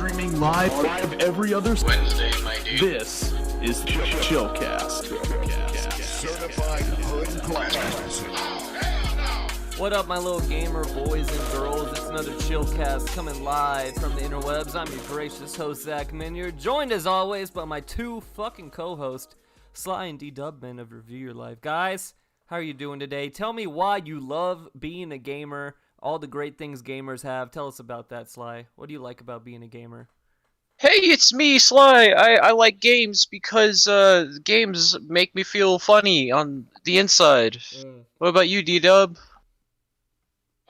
streaming live every other Wednesday, my dude. This is Chillcast. Certified hood classic. What up, my little gamer boys and girls? It's another Chillcast coming live from the interwebs. I'm your gracious host, Zach Minyard, joined as always by my two fucking co-hosts, Sly and D-Dubman of Review Your Life. Guys, how are you doing today? Tell me why you love being a gamer, all the great things gamers have. Tell us about that, Sly. What do you like about being a gamer? Hey, it's me, Sly. I like games because games make me feel funny on the inside. What about you, D-Dub?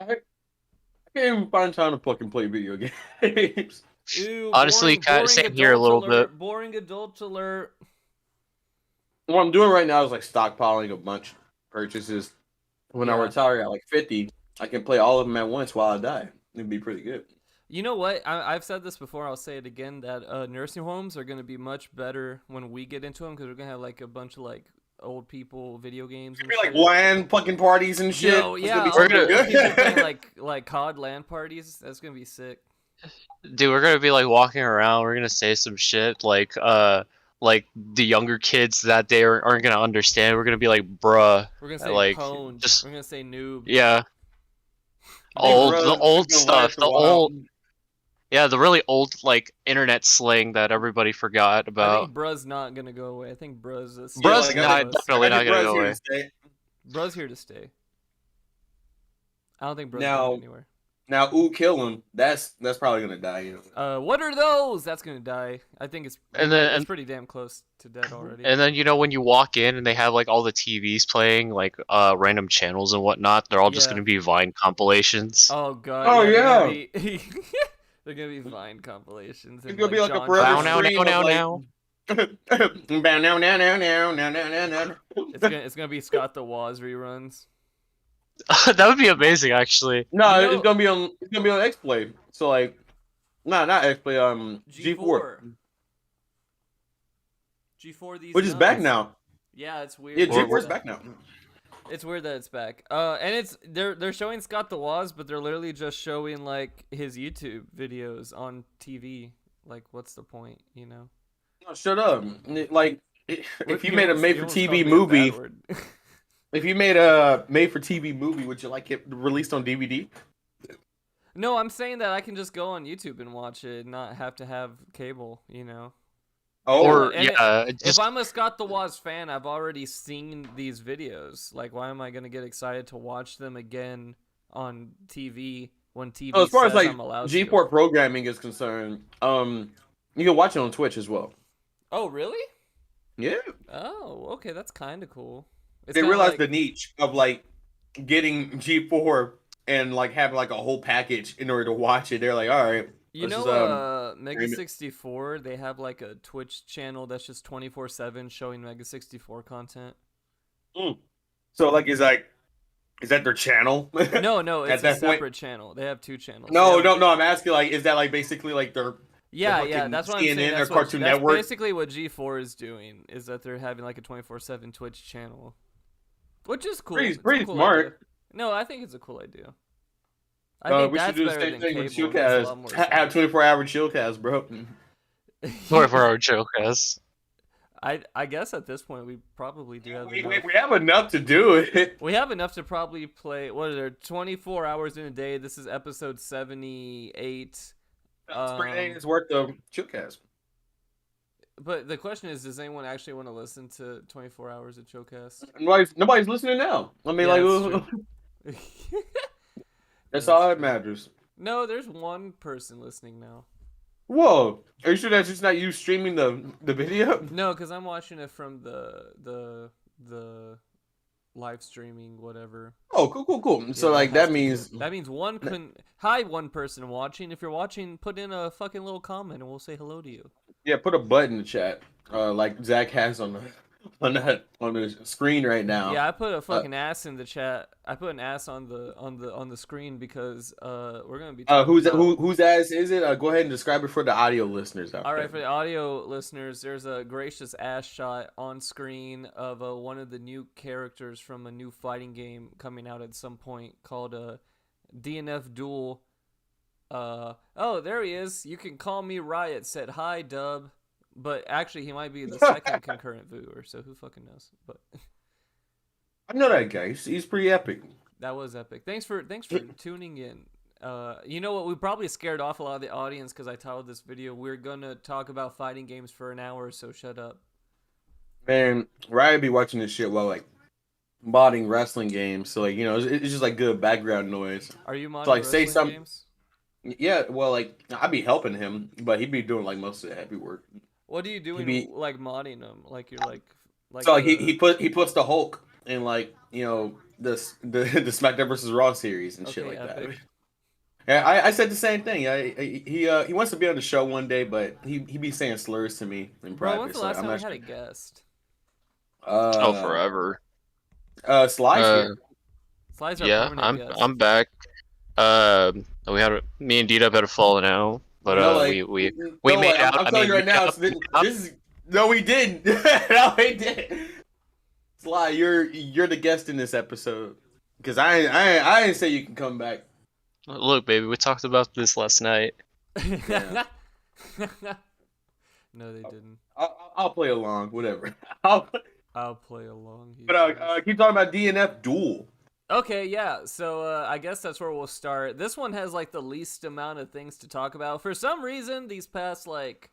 I can't even find time to fucking play video games. Ew, Honestly, kinda same here a little bit. Boring adult alert. What I'm doing right now is like stockpiling a bunch of purchases. When I Yeah. retire at like 50, I can play all of them at once while I die. It'd be pretty good. You know what? I've said this before. I'll say it again. That nursing homes are going to be much better when we get into them because we're going to have like a bunch of like old people video games. It'd be like LAN fucking parties and shit. Yo, It's yeah, gonna be all super the good. people playing like COD LAN parties. That's going to be sick. Dude, we're gonna be like walking around. We're gonna say some shit like the younger kids that they aren't gonna understand. We're gonna be like, bruh. We're going to say like, pwned. just- We're going to say noob. Yeah, Hey, the bro, old it's gonna last stuff, a while. the really old like internet slang that everybody forgot I about. think bruh's not going to go away. I think bruh's a Bruh's like, not definitely not gonna go away. Bruh's here to stay. I don't think bruh's Now- going anywhere. Now, ooh, kill him. That's probably gonna die. You know. What are those? That's going to die. I think it's pretty damn close to dead already. And then when you walk in and they have like all the TVs playing like random channels and whatnot, they're all just Yeah. gonna be Vine compilations. Oh god. Oh, they're yeah. gonna be- they're gonna be Vine compilations. It's and, gonna be like a John- forever Bow now, stream now, of, now, like- Bow now, now, now, now, now, now, now. It's gonna be Scott the Woz reruns. That would be amazing, actually. No, You know- it's gonna be on X-Play. So like, not X-Play. G4, G4 these. which is back nuts. now. Yeah, it's weird. Yeah, Or- G4's back now. It's weird that it's back. And they're showing Scott the Woz, but they're literally just showing like his YouTube videos on TV. Like, what's the point? You know. No, shut up. Like, if you made a almost made-for-TV called me a movie, bad word. if you made a made-for-TV movie, would you like it released on DVD? No, I'm saying that I can just go on YouTube and watch it, and not have to have cable. You know. Oh, Or and yeah, If just I'm a Scott the Woz fan, I've already seen these videos. Like, why am I gonna get excited to watch them again on TV when TV as far as says like I'm allowed G4 to? programming is concerned, you can watch it on Twitch as well. Oh, really? Yeah, Oh, okay, that's kind of cool. It's they kinda realized like, the niche of like getting G4 and like having like a whole package in order to watch it. They're like, all right, you this know, is, Mega 64. They have like a Twitch channel that's just 24/7 showing Mega 64 content. so like is that their channel? No, At it's a that point- separate channel. They have two channels. No, They have- I'm asking like, is that like basically like their Yeah, fucking yeah, that's what I'm CNN saying. or That's, Cartoon that's Network? basically what G4 is doing, is that they're having like a 24/7 Twitch channel, which is cool. It's a pretty cool smart. idea. No, I think it's a cool idea. I think we should that's do the better same than thing with cable. It makes a lot more Chillcast. Have sense. 24-hour Chillcast, bro. 24-hour Chillcast. I guess at this point we probably do have We enough. have enough to do it. We have enough to probably play. What are there? 24 hours in a day. This is episode 78. That's 3 days worth of Chillcast. But the question is, does anyone actually want to listen to 24 hours of Chillcast? Nobody's listening now. I mean, Yeah, like, that's that's all that matters. No, there's one person listening now. Whoa, are you sure that's just not you streaming the video? No, because I'm watching it from the live streaming, whatever. Oh, cool. So Yeah, like has that to means that means one hi, one person watching. If you're watching, put in a fucking little comment and we'll say hello to you. yeah, put a button in the chat, like Zach has on the screen right now. Yeah, I put a fucking ass in the chat. I put an ass on the screen because we're gonna be talking about- Whose ass is it? Go ahead and describe it for the audio listeners out All there. right, for the audio listeners, there's a gracious ass shot on screen of one of the new characters from a new fighting game coming out at some point called DNF Duel Oh, there he is. You can call me Riot. Said hi, Dub. But actually, he might be the second concurrent viewer, so who fucking knows? But I know that guy. He's pretty epic. that was epic. Thanks for tuning in. You know what? We probably scared off a lot of the audience because I titled this video, "We're gonna talk about fighting games for an hour, so shut up." Man, Riot be watching this shit while like modding wrestling games. So like it's just like good background noise. Are you modding So, like, say wrestling some- games? Yeah, well, like I'd be helping him, but he'd be doing like most of the heavy work. What are you doing, be- like modding them? Like you're like So like the- he puts the Hulk in like the SmackDown versus Raw series and shit Okay, like epic. that. Yeah, I said the same thing. He wants to be on the show one day, but he be saying slurs to me in Bro, private. when's the so last I'm time we not had a sure. guest? Oh, forever. Slide's here. Slide's our Yeah, permanent guest. I'm back. Me and D-Dub had a falling out, but we made out. I'm I telling mean, you right we now. got- This is no, we didn't. No, we didn't. Sly, you're the guest in this episode because I didn't say you can come back. Look, baby, we talked about this last night. Yeah. No, they didn't. I'll play along, whatever. I'll play along. he But says. keep talking about DNF Duel. Okay, yeah. So I guess that's where we'll start. This one has like the least amount of things to talk about. For some reason, these past like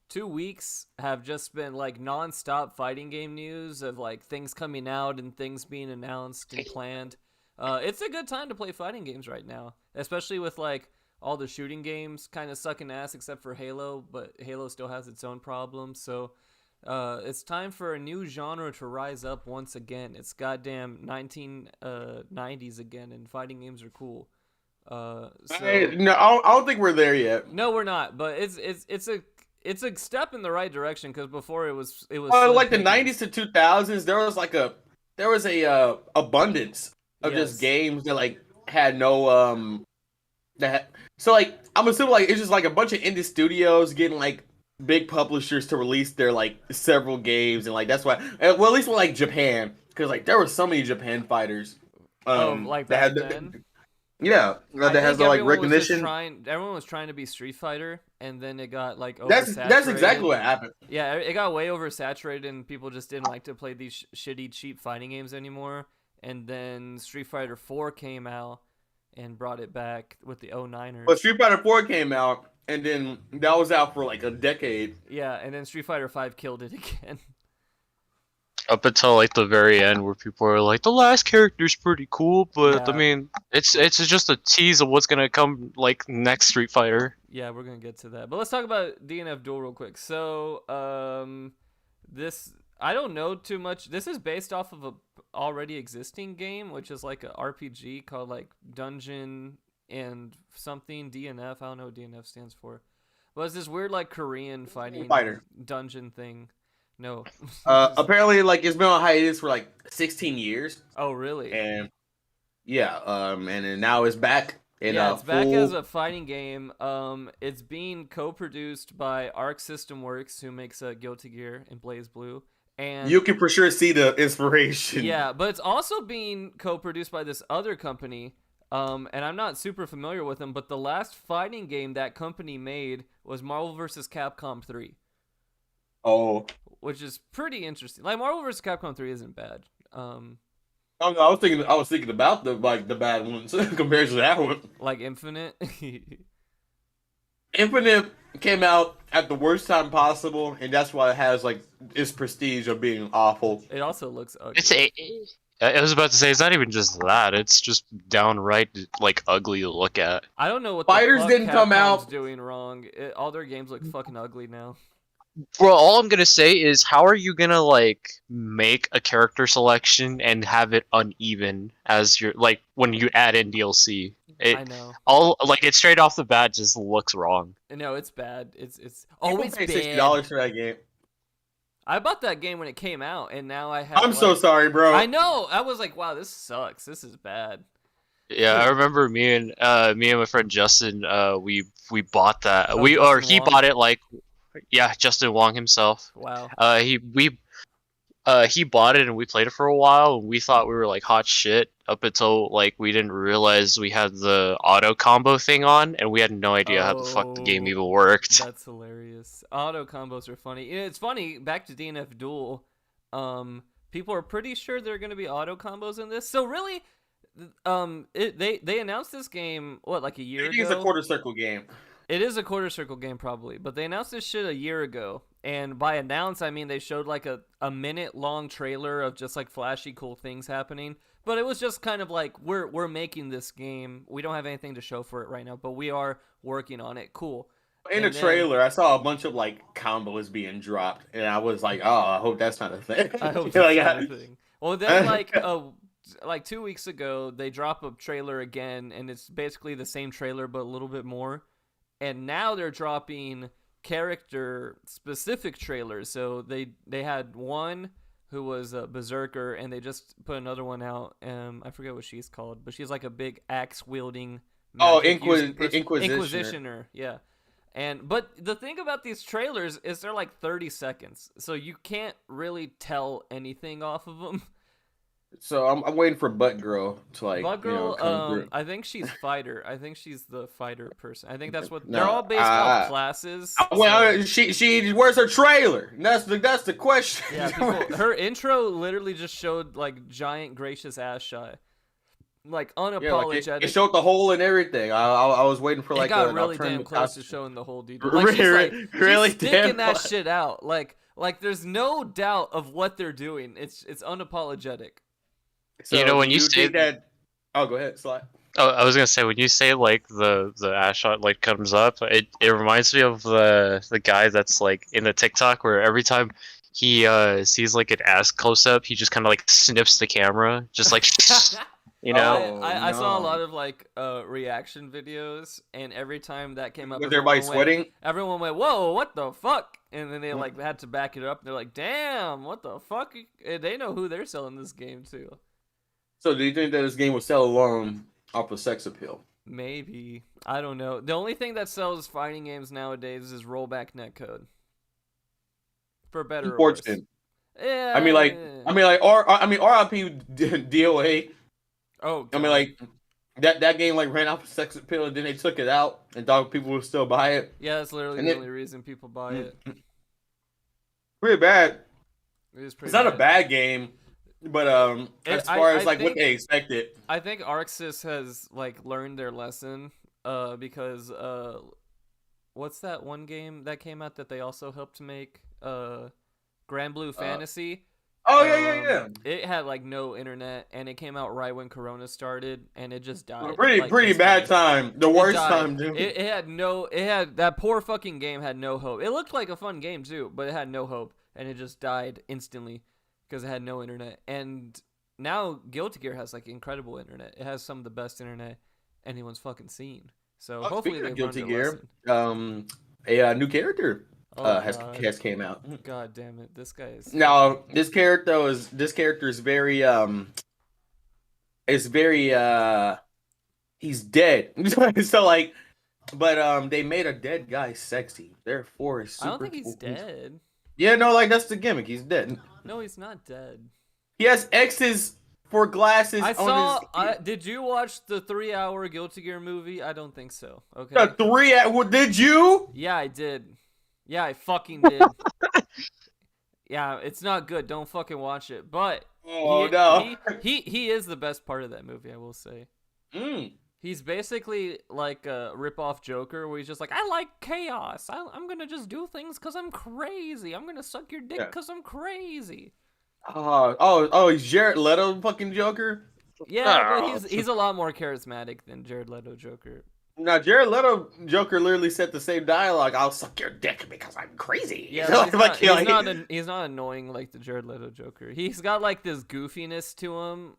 2 weeks have just been like non-stop fighting game news of like things coming out and things being announced and planned. It's a good time to play fighting games right now, especially with like all the shooting games kind of sucking ass except for Halo, but Halo still has its own problems. So it's time for a new genre to rise up once again. It's goddamn 1990s again, and fighting games are cool. No, I don't think we're there yet. No, we're not. But it's a step in the right direction because before it was Like the slim '90s to 2000s, there was a abundance of Yes. just games that like had no so like I'm assuming like it's just like a bunch of indie studios getting like big publishers to release their like several games, and like that's why well at least with like Japan, because like there were so many Japan fighters like that back had then? yeah I that has think the like everyone was just recognition. everyone was trying to be Street Fighter, and then it got like That's oversaturated. exactly what happened. Yeah, it got way oversaturated, and people just didn't like to play these shitty, cheap fighting games anymore. And then Street Fighter 4 came out and brought it back with the 09ers. But Street Fighter 4 came out, and then that was out for like a decade. Yeah, and then Street Fighter 5 killed it again. Up until like the very end, where people are like, the last character's pretty cool, but Yeah. I mean, it's just a tease of what's gonna come like next Street Fighter. Yeah, we're gonna get to that. But let's talk about DNF Duel real quick. So, this I don't know too much. This is based off of a already existing game, which is like a RPG called like Dungeon and something DNF. I don't know what DNF stands for. But it's this weird like Korean fighting Fighter. dungeon thing. No. Apparently, like it's been on hiatus for like 16 years, Oh really? and yeah, and then now it's back. In Yeah, it's back full... as a fighting game. It's being co-produced by Arc System Works, who makes Guilty Gear and Blaze Blue. And You can for sure see the inspiration. yeah, but it's also being co-produced by this other company. And I'm not super familiar with them, but the last fighting game that company made was Marvel vs. Capcom 3, Oh, which is pretty interesting. Like Marvel vs. Capcom 3 isn't bad. I was thinking about the bad ones compared to that one. Like Infinite. Infinite came out at the worst time possible, and that's why it has like its prestige of being awful. It also looks ugly. I was about to say, it's not even just that; it's just downright like ugly to look at. I don't know what Fighters the fuck didn't come Capcom's out. doing wrong. All their games look fucking ugly now. Bro, all I'm gonna say is, how are you gonna like make a character selection and have it uneven as your like when you add in DLC? I know. It straight off the bat just looks wrong. No, it's bad. It's it's People it's paid bad. $60 for that game. I bought that game when it came out, and now I have. I'm so sorry, bro. I know. I was like, wow, this sucks. This is bad. Yeah, I remember me and my friend Justin, we bought that. Oh, He Justin Wong. bought it like, yeah, Justin Wong himself. Wow. he bought it and we played it for a while, and we thought we were like hot shit up until like we didn't realize we had the auto combo thing on, and we had no idea how the fuck the game even worked. That's hilarious. Auto combos are funny. It's funny. Back to DNF Duel. People are pretty sure there are going to be auto combos in this. So really, they announced this game like a year ago. I think it's a quarter circle game. It is a quarter circle game probably, but they announced this shit a year ago. And by announce, I mean they showed like a minute long trailer of just like flashy cool things happening. But it was just kind of like we're making this game. We don't have anything to show for it right now, but we are working on it. Cool. In the trailer, I saw a bunch of like combos being dropped, and I was like, "Oh, I hope that's not a thing." I hope that's not a thing. Well, then like 2 weeks ago, they drop a trailer again, and it's basically the same trailer but a little bit more. And now they're dropping character-specific trailers. So they had one who was a berserker, and they just put another one out. I forget what she's called, but she's like a big axe-wielding. Inquisitioner. Yeah. But the thing about these trailers is they're like 30 seconds, so you can't really tell anything off of them. So I'm waiting for Butt Girl to like. Butt Girl, come through. I think she's fighter. I think she's the fighter person. I think that's what they're all based off classes. Well, she where's her trailer? That's the question. Yeah, her intro literally just showed like giant gracious ass shy. Like unapologetic. Yeah, like it showed the hole and everything. I was waiting for like it got really damn close to showing the whole detail. Like, really she's sticking that shit out. Like there's no doubt of what they're doing. It's unapologetic. So when you say that, oh, go ahead, Sly. Oh, I was gonna say when you say like the ass shot like comes up, it reminds me of the guy that's like in the TikTok where every time he sees like an ass close up, he just kind of like sniffs the camera, just like. You know, I saw a lot of like reaction videos, and every time that came up, was everybody sweating? Everyone went, "Whoa, what the fuck?" And then they like had to back it up. They're like, "Damn, what the fuck?" And they know who they're selling this game to. So, do you think that this game will sell alone off of sex appeal? Maybe. I don't know. The only thing that sells fighting games nowadays is rollback netcode. For better or worse. Yeah. I mean, RIP DOA. Oh, God. I mean, like that game like ran off of sex appeal, and then they took it out and thought people would still buy it. Yeah, that's literally the only reason people buy it. Pretty bad. It's not a bad game, but as far as like what they expected, I think Arxis has like learned their lesson. Because what's that one game that came out that they also helped make? Grand Blue Fantasy. Oh yeah. It had like no internet, and it came out right when Corona started, and it just died. Pretty bad time. The worst time, dude. It had that poor fucking game had no hope. It looked like a fun game too, but it had no hope, and it just died instantly because it had no internet. And now Guilty Gear has like incredible internet. It has some of the best internet anyone's fucking seen. So hopefully they Guilty Gear. A new character. Has came out. God damn it! This guy is. Now this character is very he's dead. So like, but they made a dead guy sexy. Therefore, it's super I don't think he's dead. Yeah, no, like that's the gimmick. He's dead. No, he's not dead. He has X's for glasses. Did you watch the 3-hour Guilty Gear movie? I don't think so. Okay. The 3-hour? Did you? Yeah, I did. Yeah, I fucking did. Yeah, it's not good. Don't fucking watch it. But he is the best part of that movie, I will say. He's basically like a rip-off Joker, where he's just like, I like chaos. I'm gonna just do things because I'm crazy. I'm gonna suck your dick because I'm crazy. He's Jared Leto fucking Joker? Yeah, but he's a lot more charismatic than Jared Leto Joker. Now, Jared Leto Joker literally said the same dialogue. I'll suck your dick because I'm crazy. Yeah, he's not annoying like the Jared Leto Joker. He's got like this goofiness to him,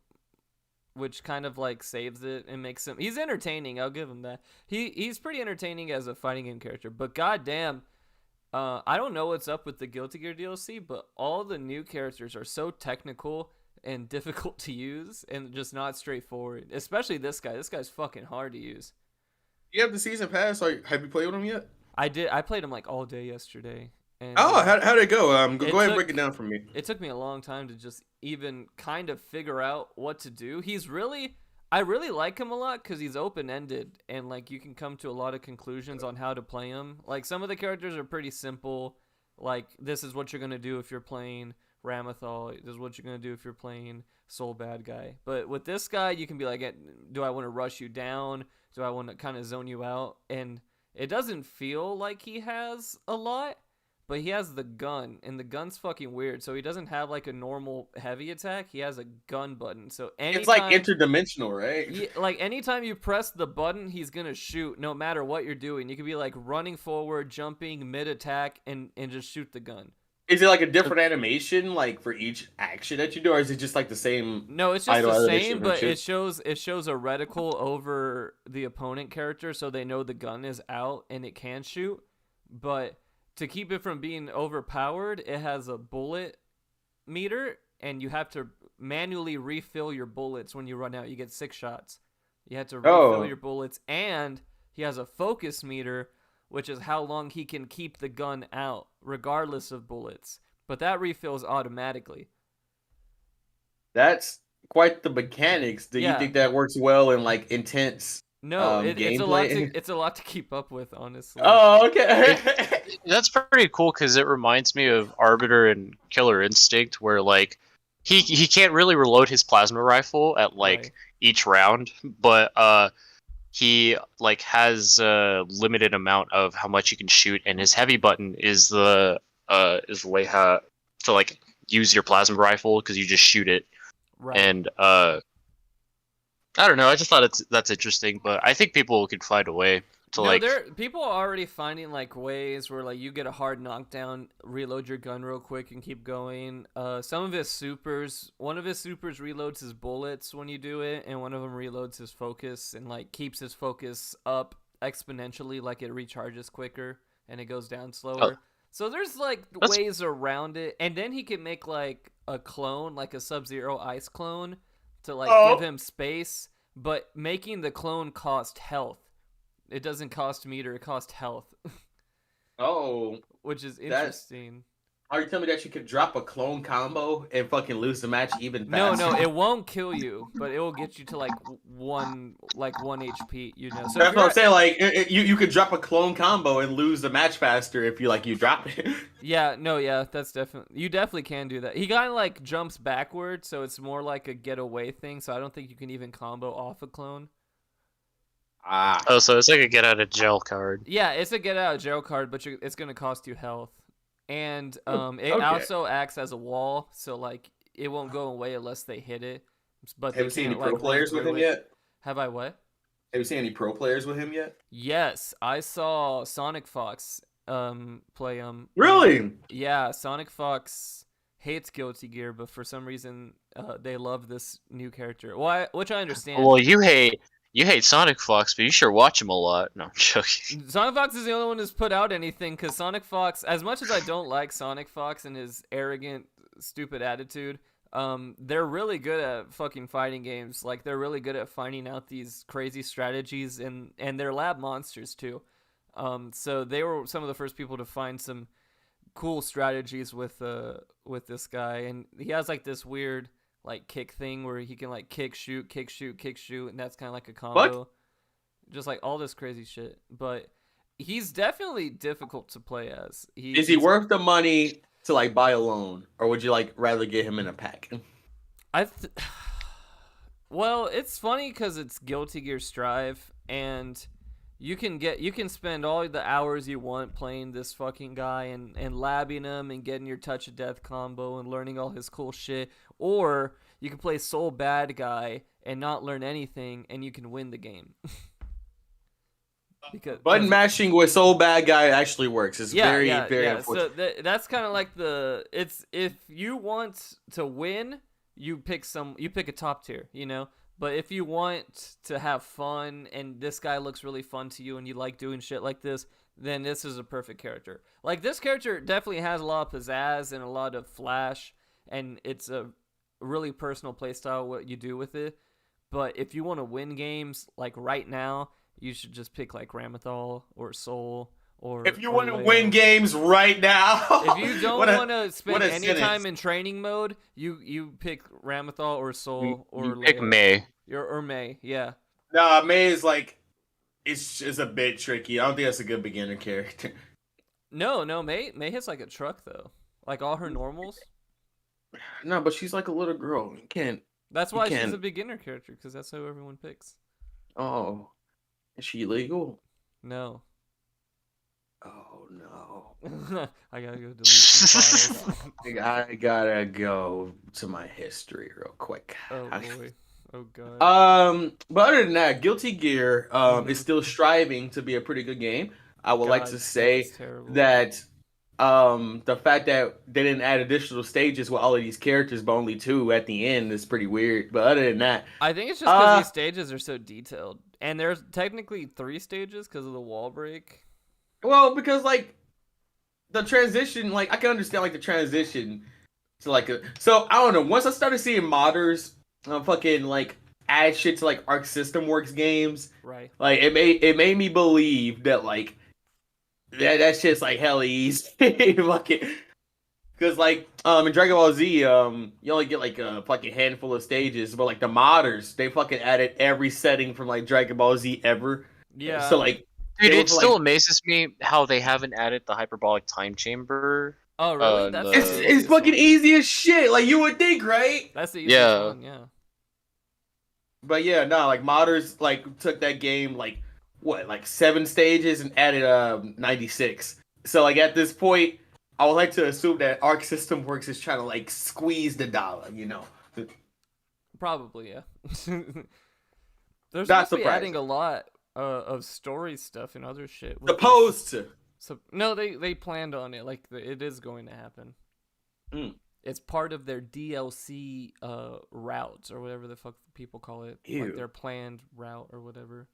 which kind of like saves it and makes him. He's entertaining. I'll give him that. He's pretty entertaining as a fighting game character. But goddamn, I don't know what's up with the Guilty Gear DLC, but all the new characters are so technical and difficult to use and just not straightforward. Especially this guy. This guy's fucking hard to use. You have the season pass? Have you played with him yet? I did. I played him like all day yesterday, And Oh, how'd it go? Go it ahead and took- break it down for me. it took me a long time to just even kind of figure out what to do. I really like him a lot because he's open-ended and like you can come to a lot of conclusions on how to play him. Like some of the characters are pretty simple. Like this is what you're gonna do if you're playing Ramathal. This is what you're gonna do if you're playing Soul Bad Guy. But with this guy, you can be like, do I want to rush you down? Do I want to kind of zone you out? And it doesn't feel like he has a lot. But he has the gun, and the gun's fucking weird. So he doesn't have like a normal heavy attack. He has a gun button. So anytime, It's like interdimensional, right? like anytime you press the button, he's gonna shoot no matter what you're doing. You could be like running forward, jumping, mid attack, and just shoot the gun. Is it like a different animation, like for each action that you do, or is it just like the same? No, it's just idle the animation same, and but shit? it shows a reticle over the opponent character, so they know the gun is out and it can shoot. But to keep it from being overpowered, it has a bullet meter, and you have to manually refill your bullets when you run out. You get 6 shots. You have to refill your bullets, and he has a focus meter, which is how long he can keep the gun out, regardless of bullets. But that refills automatically. That's quite the mechanics. Do you Yeah. think that works well in like intense? No, it's a lot. Gameplay? It's a lot to keep up with, honestly. Oh, okay. That's pretty cool because it reminds me of Arbiter and Killer Instinct, where like he can't really reload his plasma rifle at like Right. each round, but he like has a limited amount of how much he can shoot, and his heavy button is the way how to like use your plasma rifle because you just shoot it, Right. and I don't know. I just thought that's interesting, but I think people could find a way to like. People are already finding like ways where like you get a hard knockdown, reload your gun real quick, and keep going. Some of his supers, one of his supers reloads his bullets when you do it, and one of them reloads his focus and like keeps his focus up exponentially, like it recharges quicker and it goes down slower. So there's like ways around it, and then he can make like a clone, like a Sub-Zero Ice clone, to like give him space, but making the clone cost health. It doesn't cost meter, it costs health. Oh, Which is interesting. are you telling me that you could drop a clone combo and fucking lose the match even No, faster? it won't kill you, but it will get you to like one HP, you know. So That's what I'm saying. Like you could drop a clone combo and lose the match faster if you drop it. Yeah, that's definitely, you definitely can do that. He kind of like jumps backward, so it's more like a getaway thing. So I don't think you can even combo off a clone. Oh, so it's like a get out of jail card. Yeah, it's a get out of jail card, but it's gonna cost you health, and it Okay. also acts as a wall, so like it won't go away unless they hit it. But Have you seen any can't, pro like, players run with him through it. yet? Have I what? Have you seen any pro players with him yet? Yes, I saw Sonic Fox play him. Really? Yeah, Sonic Fox hates Guilty Gear, but for some reason they love this new character. Which I understand. Well, you hate Sonic Fox, but you sure watch him a lot. No, I'm joking. Sonic Fox is the only one who's put out anything, because Sonic Fox, as much as I don't like Sonic Fox and his arrogant, stupid attitude, they're really good at fucking fighting games. Like, they're really good at finding out these crazy strategies, and they're lab monsters too. So they were some of the first people to find some cool strategies with this guy, and he has like this weird like kick thing where he can like kick shoot, and that's kind of like a combo. What? Just like all this crazy shit. But he's definitely difficult to play as. Is he worth the money to like buy alone, or would you like rather get him in a pack? Well, it's funny because it's Guilty Gear Strive, and you can spend all the hours you want playing this fucking guy and labbing him and getting your touch of death combo and learning all his cool shit, or you can play Soul Bad Guy and not learn anything, and you can win the game. Because Button mashing with Soul Bad Guy actually works. It's very unfortunate. So that's kind of like it's if you want to win, you pick a top tier, you know. But if you want to have fun and this guy looks really fun to you and you like doing shit like this, then this is a perfect character. Like, this character definitely has a lot of pizzazz and a lot of flash, and it's a really personal playstyle what you do with it. But if you want to win games, like right now, you should just pick like Ramathal or Soul or If you or want to Leia. win games right now, If you don't want to spend what a any sentence. time in training mode, you pick Ramathal or Sol or You Leia. pick May. Or May, yeah. Nah, May is like, it's a bit tricky. I don't think that's a good beginner character. No, May hits like a truck though. Like all her normals. No, but she's like a little girl. You can't. That's You why she's can't- a beginner character, because that's who everyone picks. Oh, is she illegal? No. Oh no. I gotta go delete some files. I gotta go to my history real quick. Oh boy. Oh god. But other than that, Guilty Gear Mhm. is still striving to be a pretty good game. I would like God, to say that's terrible. that the fact that they didn't add additional stages with all of these characters, but only 2 at the end, is pretty weird. But other than that, I think it's just because these stages are so detailed, and there's technically 3 stages because of the wall break. well, because like the transition, like I can understand like the transition to like so I don't know. Once I started seeing modders, fucking like add shit to like Arc System Works games, Right. like it made me believe that like that shit's like hella easy. Fucking, because like in Dragon Ball Z, you only get like a fucking handful of stages, but like the modders, they fucking added every setting from like Dragon Ball Z ever. Yeah. So like, Dude, they it were, still like, amazes me how they haven't added the hyperbolic time chamber. Oh really? uh, That's the- the it's easiest fucking one. easy as shit. Like you would think, right? That's the easiest Yeah. one. Yeah. But yeah, no, like modders like took that game like what, like 7 stages and added 96. So like at this point, I would like to assume that Arc System Works is trying to like squeeze the dollar, you know. Probably, yeah. They're Not supposed to be adding surprising. a lot of story stuff and other shit. with this. Supposed to. So no, they planned on it. Like it is going to happen. Mm. It's part of their DLC routes or whatever the fuck people call it. Ew. Like their planned route or whatever.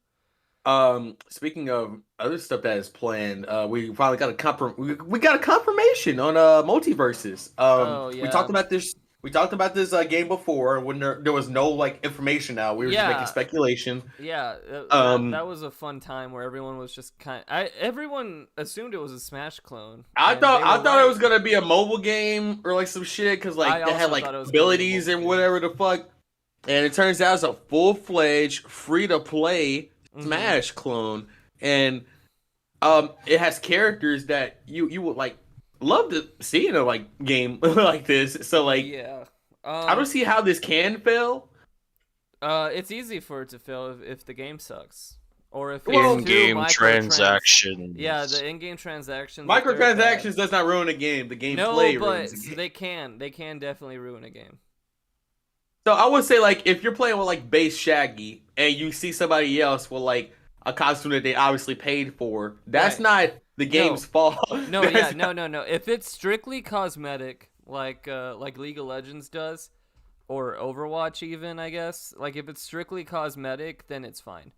Speaking of other stuff that is planned, we finally got we got a confirmation on multiverses. Oh, We yeah. talked about this. We talked about this game before when there was no like information out. We were just Yeah. making speculation. Yeah, Um, that was a fun time where everyone was just everyone assumed it was a Smash clone. I and thought they I were thought it right. was gonna be a mobile game or like some shit because I like they had also like thought it was gonna be a abilities mobile and game. whatever the fuck. And it turns out it's a full-fledged, free-to-play Mhm. Smash clone, and it has characters that you would like love to see in a like game like this. So like, Yeah. I don't see how this can fail. It's easy for it to fail if the game sucks. Or if Well, it's too In-game microtrans- transactions. Yeah, the in-game transactions. if they're Microtransactions does not ruin a game. The bad. gameplay No, but ruins a game. they can definitely ruin a game. So I would say like if you're playing with like base Shaggy and you see somebody else with like a costume that they obviously paid for, that's Right. not the game's fault. No, That's yeah, no. If it's strictly cosmetic, like League of Legends does, or Overwatch even, I guess. Like if it's strictly cosmetic, then it's fine.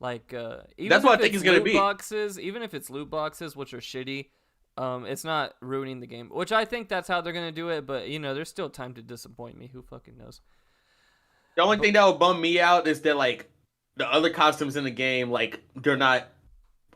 Like even That's what if I think it's it's gonna loot be. boxes, even if it's loot boxes, which are shitty, it's not ruining the game. Which I think that's how they're gonna do it. But you know, there's still time to disappoint me. Who fucking knows? The only thing that would bum me out is that like the other costumes in the game, like they're not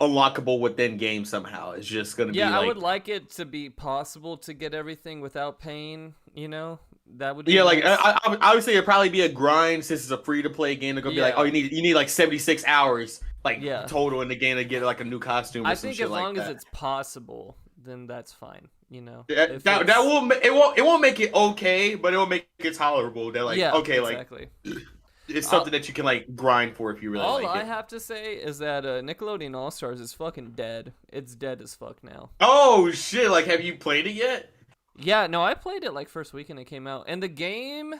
unlockable within game somehow. It's just gonna Yeah, be like, I would like it to be possible to get everything without paying. You know, that would be yeah, like nice. obviously it'd probably be a grind since it's a free to play game. They're gonna be like, Yeah. oh, you need like 76 hours like Yeah. total in the game to get like a new costume. Or I some think shit as like long that. as it's possible, then that's fine. You know, That, If that, it's- that will it won't make it okay, but it will make it tolerable. That like yeah, okay, exactly. like it's something that you can like grind for if you really All like I it. have to say is that Nickelodeon All Stars is fucking dead. It's dead as fuck now. Oh shit! Like, have you played it yet? Yeah, no, I played it like first weekend it came out, and the game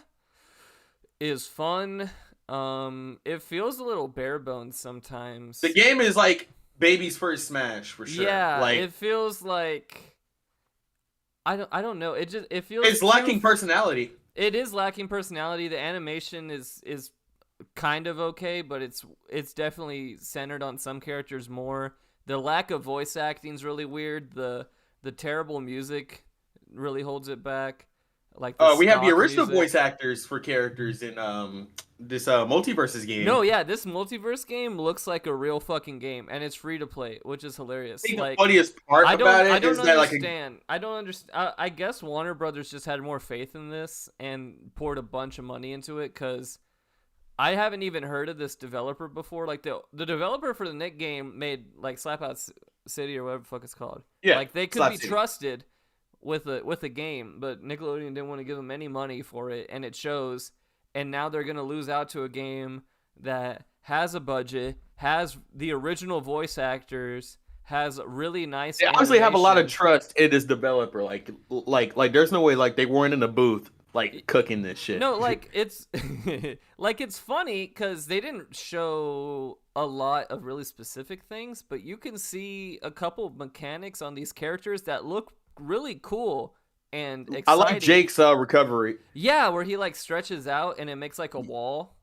is fun. It feels a little bare bones sometimes. The game is like baby's first Smash for sure. Yeah, like it feels like I don't know. It feels it's too- lacking personality. It is lacking personality. The animation is kind of okay, but it's definitely centered on some characters more. The lack of voice acting is really weird. The terrible music really holds it back. Like We have the stock original music. voice actors for characters in multiverses game. No, yeah, this multiverse game looks like a real fucking game, and it's free to play, which is hilarious. I think Like, the funniest part about it is that like I don't understand. I guess Warner Brothers just had more faith in this and poured a bunch of money into it, because I haven't even heard of this developer before. Like the developer for the Nick game made like Slap Out City or whatever the fuck it's called. Yeah, like they could Slap be City. trusted with a game, but Nickelodeon didn't want to give them any money for it, and it shows. And now they're gonna lose out to a game that has a budget, has the original voice actors, has really nice. They honestly have a lot of animation. trust in this developer. Like there's no way like they weren't in the booth like cooking this shit. No, like it's like it's funny because they didn't show a lot of really specific things, but you can see a couple of mechanics on these characters that look really cool and exciting. I like Jake's recovery. Yeah, where he like stretches out and it makes like a wall.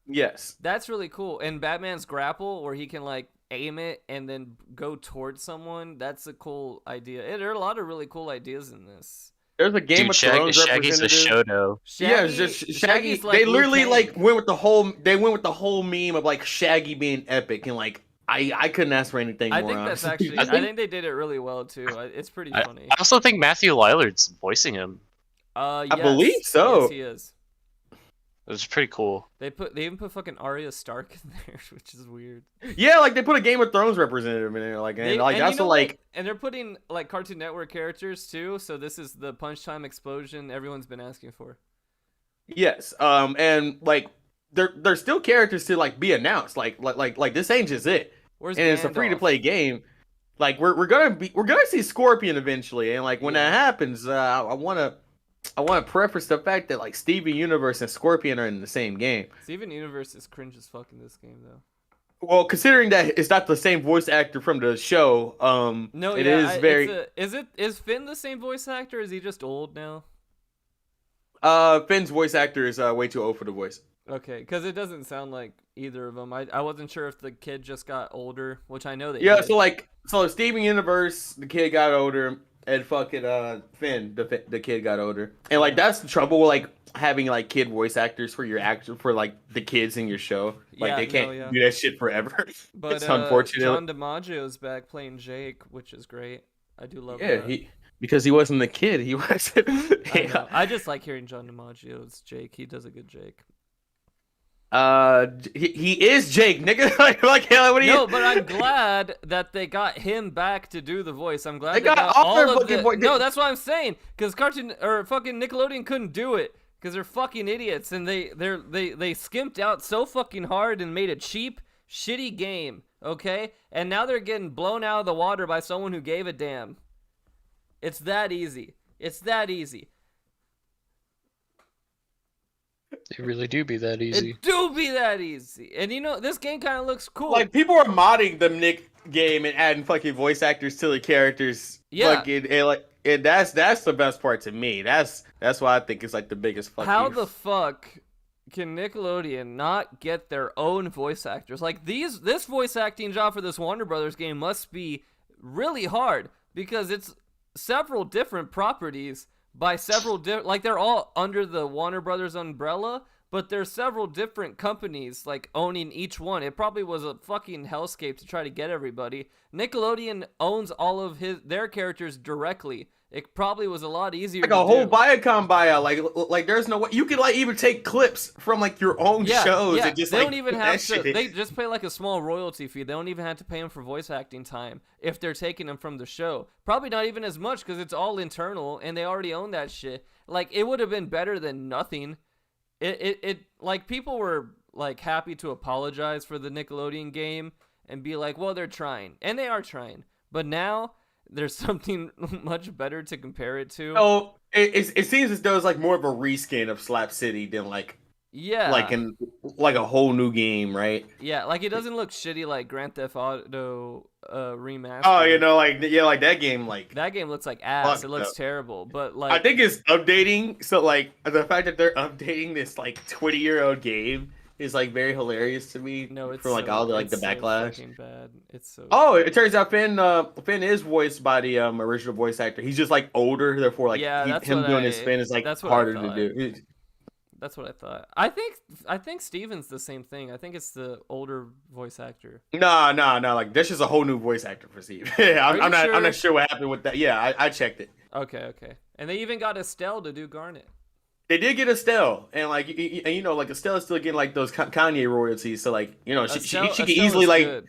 Yes. That's really cool. And Batman's grapple, where he can like aim it and then go towards someone. That's a cool idea. There are a lot of really cool ideas in this. There's a Game Dude, of Thrones Shaggy's a representative. Shoto. Yeah, it's just Shaggy. Shaggy's like They literally Liu like Kang. went with the whole. They went with the whole meme of like Shaggy being epic, and like I couldn't ask for anything I more. think that's honestly. actually. I think they did it really well too. It's pretty I funny. also think Matthew Lillard's voicing him. Yes. I believe so. Yes, he is. It's pretty cool. They even put fucking Arya Stark in there, which is weird. Yeah, like they put a Game of Thrones representative in there, like and like And that's you know what like. what? And they're putting like Cartoon Network characters too. So this is the Punch Time explosion everyone's been asking for. Yes, and like there's still characters to like be announced. Like this ain't just it, Where's and it's a Gandalf? free to play game. Like we're gonna see Scorpion eventually, and like when that happens, I wanna preface the fact that like Steven Universe and Scorpion are in the same game. Steven Universe is cringe as fuck in this game though. Well, considering that it's not the same voice actor from the show, No, it yeah, is very. is Finn the same voice actor? Or is he just old now? Finn's voice actor is way too old for the voice. Okay, because it doesn't sound like either of them. I wasn't sure if the kid just got older, which I know that. Yeah, did. so Steven Universe, the kid got older, and fucking Finn, the kid got older, and like that's the trouble with like having like kid voice actors for your actor for like the kids in your show. Like Yeah, they can't no, yeah. do that shit forever. But it's unfortunate. John DiMaggio's back playing Jake, which is great. I do love Yeah, that. because he wasn't the kid, he was. I know. I just like hearing John DiMaggio's Jake. He does a good Jake. He is Jake, nigga. like hell, what are you? No, but I'm glad that they got him back to do the voice. I'm glad They got all all their of fucking the. voice- No, that's what I'm saying. Because Cartoon or fucking Nickelodeon couldn't do it because they're fucking idiots and they skimped out so fucking hard and made a cheap, shitty game. Okay, and now they're getting blown out of the water by someone who gave a damn. It's that easy. It's that easy. They really do be that easy. It do be that easy. And you know, this game kind of looks cool. Like people are modding the Nick game and adding fucking voice actors to the characters. Yeah. Fucking, and that's the best part to me. That's why I think it's like the biggest fucking. How the fuck can Nickelodeon not get their own voice actors? Like this voice acting job for this Warner Brothers game must be really hard because it's several different properties by several like they're all under the Warner Brothers umbrella, but there's several different companies like owning each one. It probably was a fucking hellscape to try to get everybody. Nickelodeon owns all of their characters directly. It probably was a lot easier like to a whole do. Viacom buyout. Like there's no way you could like even take clips from like your own shows and just they like don't even put have that to. shit. They just pay like a small royalty fee. They don't even have to pay them for voice acting time if they're taking them from the show. Probably not even as much because it's all internal and they already own that shit. Like it would have been better than nothing. It like people were like happy to apologize for the Nickelodeon game and be like, well, they're trying, and they are trying, but now there's something much better to compare it to. Oh, it seems as though it's like more of a reskin of Slap City than like a whole new game, right? Yeah, like it doesn't look shitty like Grand Theft Auto remastered. Oh, you know, like that game, like that game looks like ass. Fucked It looks up. terrible, but like I think it's updating. So like the fact that they're updating this like 20-year-old game is like very hilarious to me. no, it's from like so, all the like the it's so backlash. fucking bad. It's so. Oh, it turns out Finn is voiced by the original voice actor. He's just like older, therefore like Yeah, that's him what doing I- his spin is like that's what I harder to thought. do. That's what I thought. I think Steven's the same thing. I think it's the older voice actor. No. Like that's just a whole new voice actor for Steve. I'm not sure what happened with that. Yeah, I checked it. Okay. And they even got Estelle to do Garnet. They did get Estelle, and like you know, like Estelle's still getting like those Kanye royalties. So like you know, she can easily like good.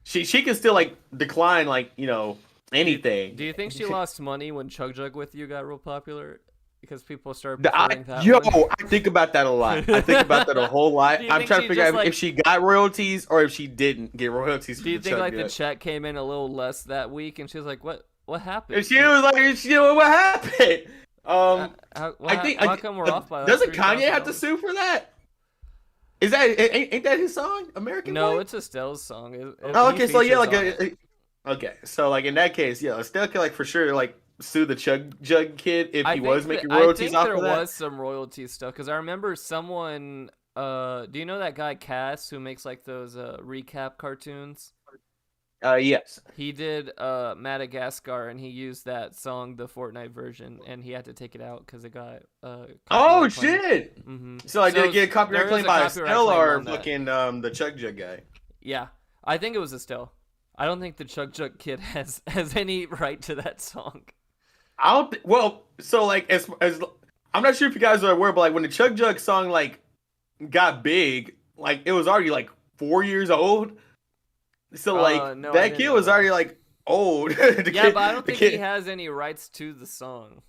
she can still like decline like you know anything. Do you think she lost money when Chug Jug With You got real popular? Because people started preferring that one? I think about that a lot. I think about that a whole lot. I'm trying to figure out if she got royalties or if she didn't get royalties. Do you think like the check came in a little less that week, and she was like, "What happened?" And she was like, "What happened?" How come we're off by? Doesn't Kanye have to sue for that? Is that ain't that his song, American Boy? No, it's Estelle's song. Okay, so yeah, like okay, so like in that case, yeah, Estelle could like for sure like sue the Chug Jug kid if he was making royalties off of that. There was some royalty stuff because I remember someone. Do you know that guy Cass who makes like those recap cartoons? Yes. He did Madagascar, and he used that song, the Fortnite version, and he had to take it out because it got. Oh shit! Mm-hmm. So I did get a copyright claim by Estelle or fucking the Chug Jug guy. Yeah, I think it was Estelle. I don't think the Chug Jug kid has any right to that song. So like as I'm not sure if you guys are aware, but like when the Chug Jug song like got big, like it was already like 4 years old. So like no, that kid was already like old. But I don't think he has any rights to the song.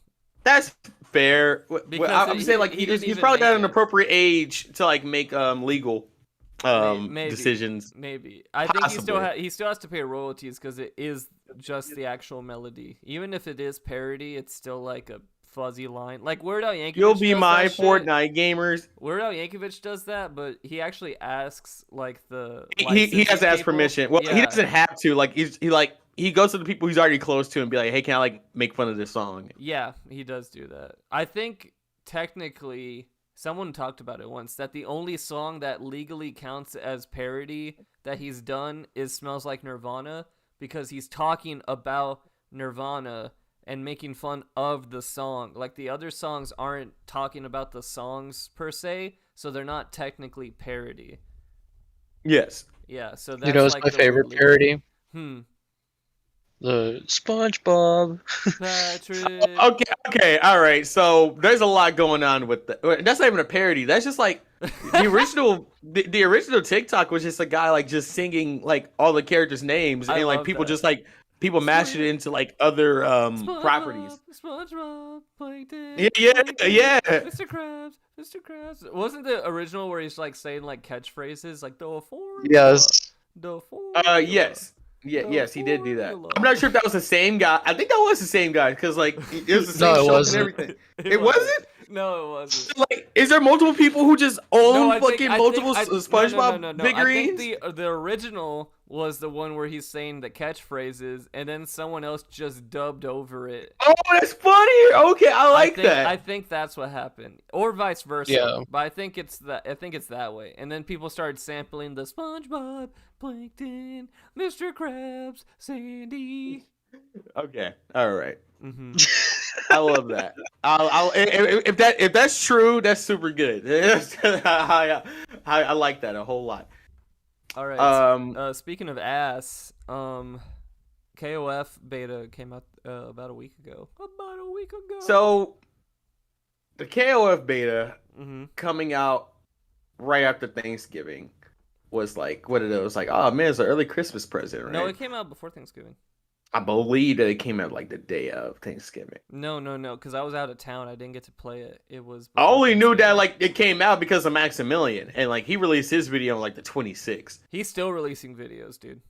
That's fair. I'm saying like he's probably got an appropriate age to like make legal decisions. Maybe I think he still has to pay royalties because it is just the actual melody. Even if it is parody, it's still like a fuzzy line. Like Weird Al Yankovic. You'll be my Fortnite gamers. Weird Al Yankovic does that, but he actually asks like the he has to ask permission. Well, he doesn't have to. Like he goes to the people he's already close to and be like, "Hey, can I like make fun of this song?" Yeah, he does do that. I think technically someone talked about it once that the only song that legally counts as parody that he's done is "Smells Like Nirvana" because he's talking about Nirvana and making fun of the song. Like the other songs aren't talking about the songs per se, so they're not technically parody. Yes. Yeah, so that's what's like my favorite parody? The SpongeBob. Patrick. Okay, all right. So there's a lot going on with that. That's not even a parody. That's just like the original. The original TikTok was just a guy like just singing like all the characters' names and like people just like people mashed it into like other properties. SpongeBob, Plankton. Yeah. Mr. Krabs. Wasn't the original where he's like saying like catchphrases like the formula? Yes. The formula. Yes. Yes, he did do that. I'm not sure if that was the same guy. I think that was the same guy because like it was the same show and everything. It wasn't? No, it wasn't. Like, is there multiple people who just own multiple SpongeBob figurines? I think the original was the one where he's saying the catchphrases, and then someone else just dubbed over it. Oh, that's funny. Okay, I like that. I think that's what happened, or vice versa. Yeah. But I think it's that way. And then people started sampling the SpongeBob, Plankton, Mr. Krabs, Sandy. Okay, all right. Mm-hmm. I love that. If that's true, that's super good. I like that a whole lot. All right. Speaking of ass, KOF beta came out about a week ago. So the KOF beta coming out right after Thanksgiving was like, what it was like? Oh man, it's an early Christmas present, right? No, it came out before Thanksgiving. I believe that it came out like the day of Thanksgiving. No, because I was out of town. I didn't get to play it. It was. I only knew that like it came out because of Maximilian, and like he released his video on like the 26th. He's still releasing videos, dude.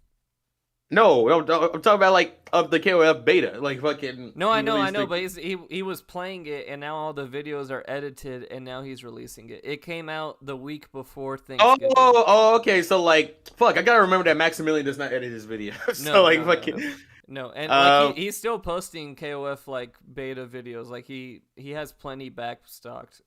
No, I'm talking about like of the KOF beta, like fucking. No, I know, but he was playing it, and now all the videos are edited, and now he's releasing it. It came out the week before Thanksgiving. Oh, okay. So like, fuck, I gotta remember that Maximilian does not edit his videos. No, and like he's still posting KOF like beta videos. Like he has plenty backstocked.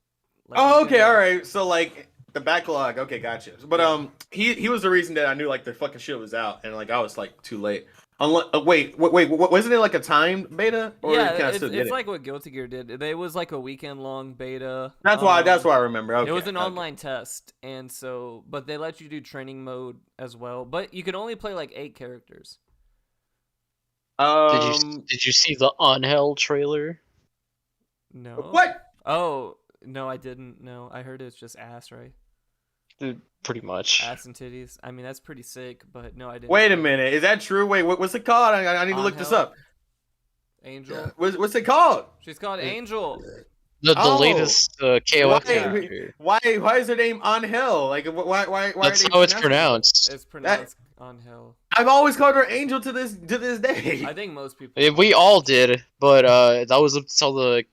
Like, all right. So like the backlog. Okay, gotcha. But he was the reason that I knew like the fucking shit was out, and like I was like too late. Wait, wasn't it like a timed beta? Or Yeah, can I still get it's it? like what Guilty Gear did. It was like a weekend long beta. That's why I remember. Okay, it was an okay. online test, and so but they let you do training mode as well. But you could only play like 8 characters. Did you see the On Hell trailer? No. What? Oh no, I didn't. No, I heard it's just ass, right? Pretty much. Ass and titties. I mean, that's pretty sick, but no, I didn't. Wait a minute, is that true? Wait, what's it called? I need to On look this Hell? up. Angel. What's it called? She's called Angel. The Oh. latest KOF Why- character. Why is her name On Hell? Like why? That's are they how it's pronouncing it? pronounced. It's pronounced on Hell. I've always called her Angel to this day. I think most people. We all did, but that was up until the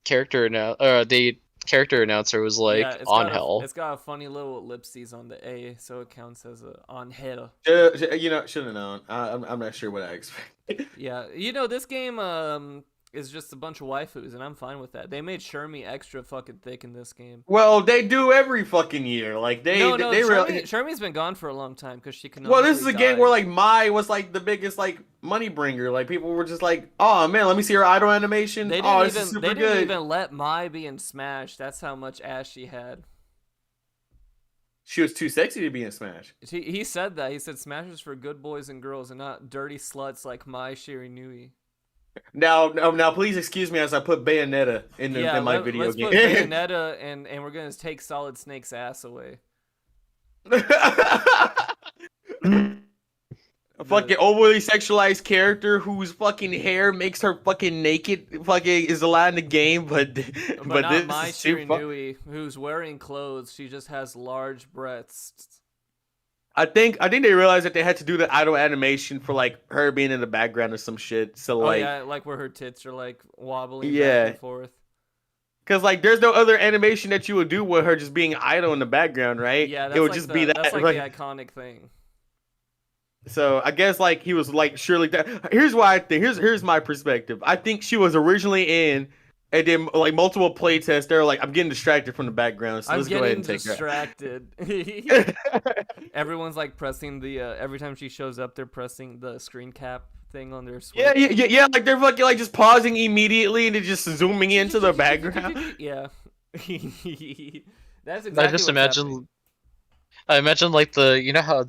character announcer was like Yeah, it's On got Hell. It's got a funny little ellipses on the A, so it counts as a on Hell. Should have known. I'm not sure what I expected. Yeah, this game is just a bunch of waifus, and I'm fine with that. They made Shermie extra fucking thick in this game. Well, they do every fucking year. Like they Shermie's been gone for a long time because she can. Well, this is a game where like Mai was like the biggest like money bringer. Like people were just like, oh man, let me see her idol animation. They This is super didn't good. even let Mai be in Smash. That's how much ass she had. She was too sexy to be in Smash. He said that. He said Smash is for good boys and girls and not dirty sluts like Mai Shiranui. Now, please excuse me as I put Bayonetta in my video let's game. put Bayonetta and we're gonna take Solid Snake's ass away. A fucking overly sexualized character whose fucking hair makes her fucking naked fucking is allowed in the game, but not this Mai is too Shiranui, who's wearing clothes. She just has large breasts. I think they realized that they had to do the idle animation for like her being in the background or some shit. So like, yeah, like where her tits are like wobbling Yeah. back and forth. cause like there's no other animation that you would do with her just being idle in the background, right? Yeah, that's it would like just be that. That's like the iconic thing. So I guess like he was like surely that. Here's why I think. Here's my perspective. I think she was originally in, and then like multiple playtests. They're like, I'm getting distracted from the background, so let's go ahead and take her. distracted. Everyone's like pressing the every time she shows up, they're pressing the screen cap thing on their Switch. Yeah. Like they're fucking like just pausing immediately and then just zooming into the background. Yeah. That's exactly. I just imagine. I imagine like how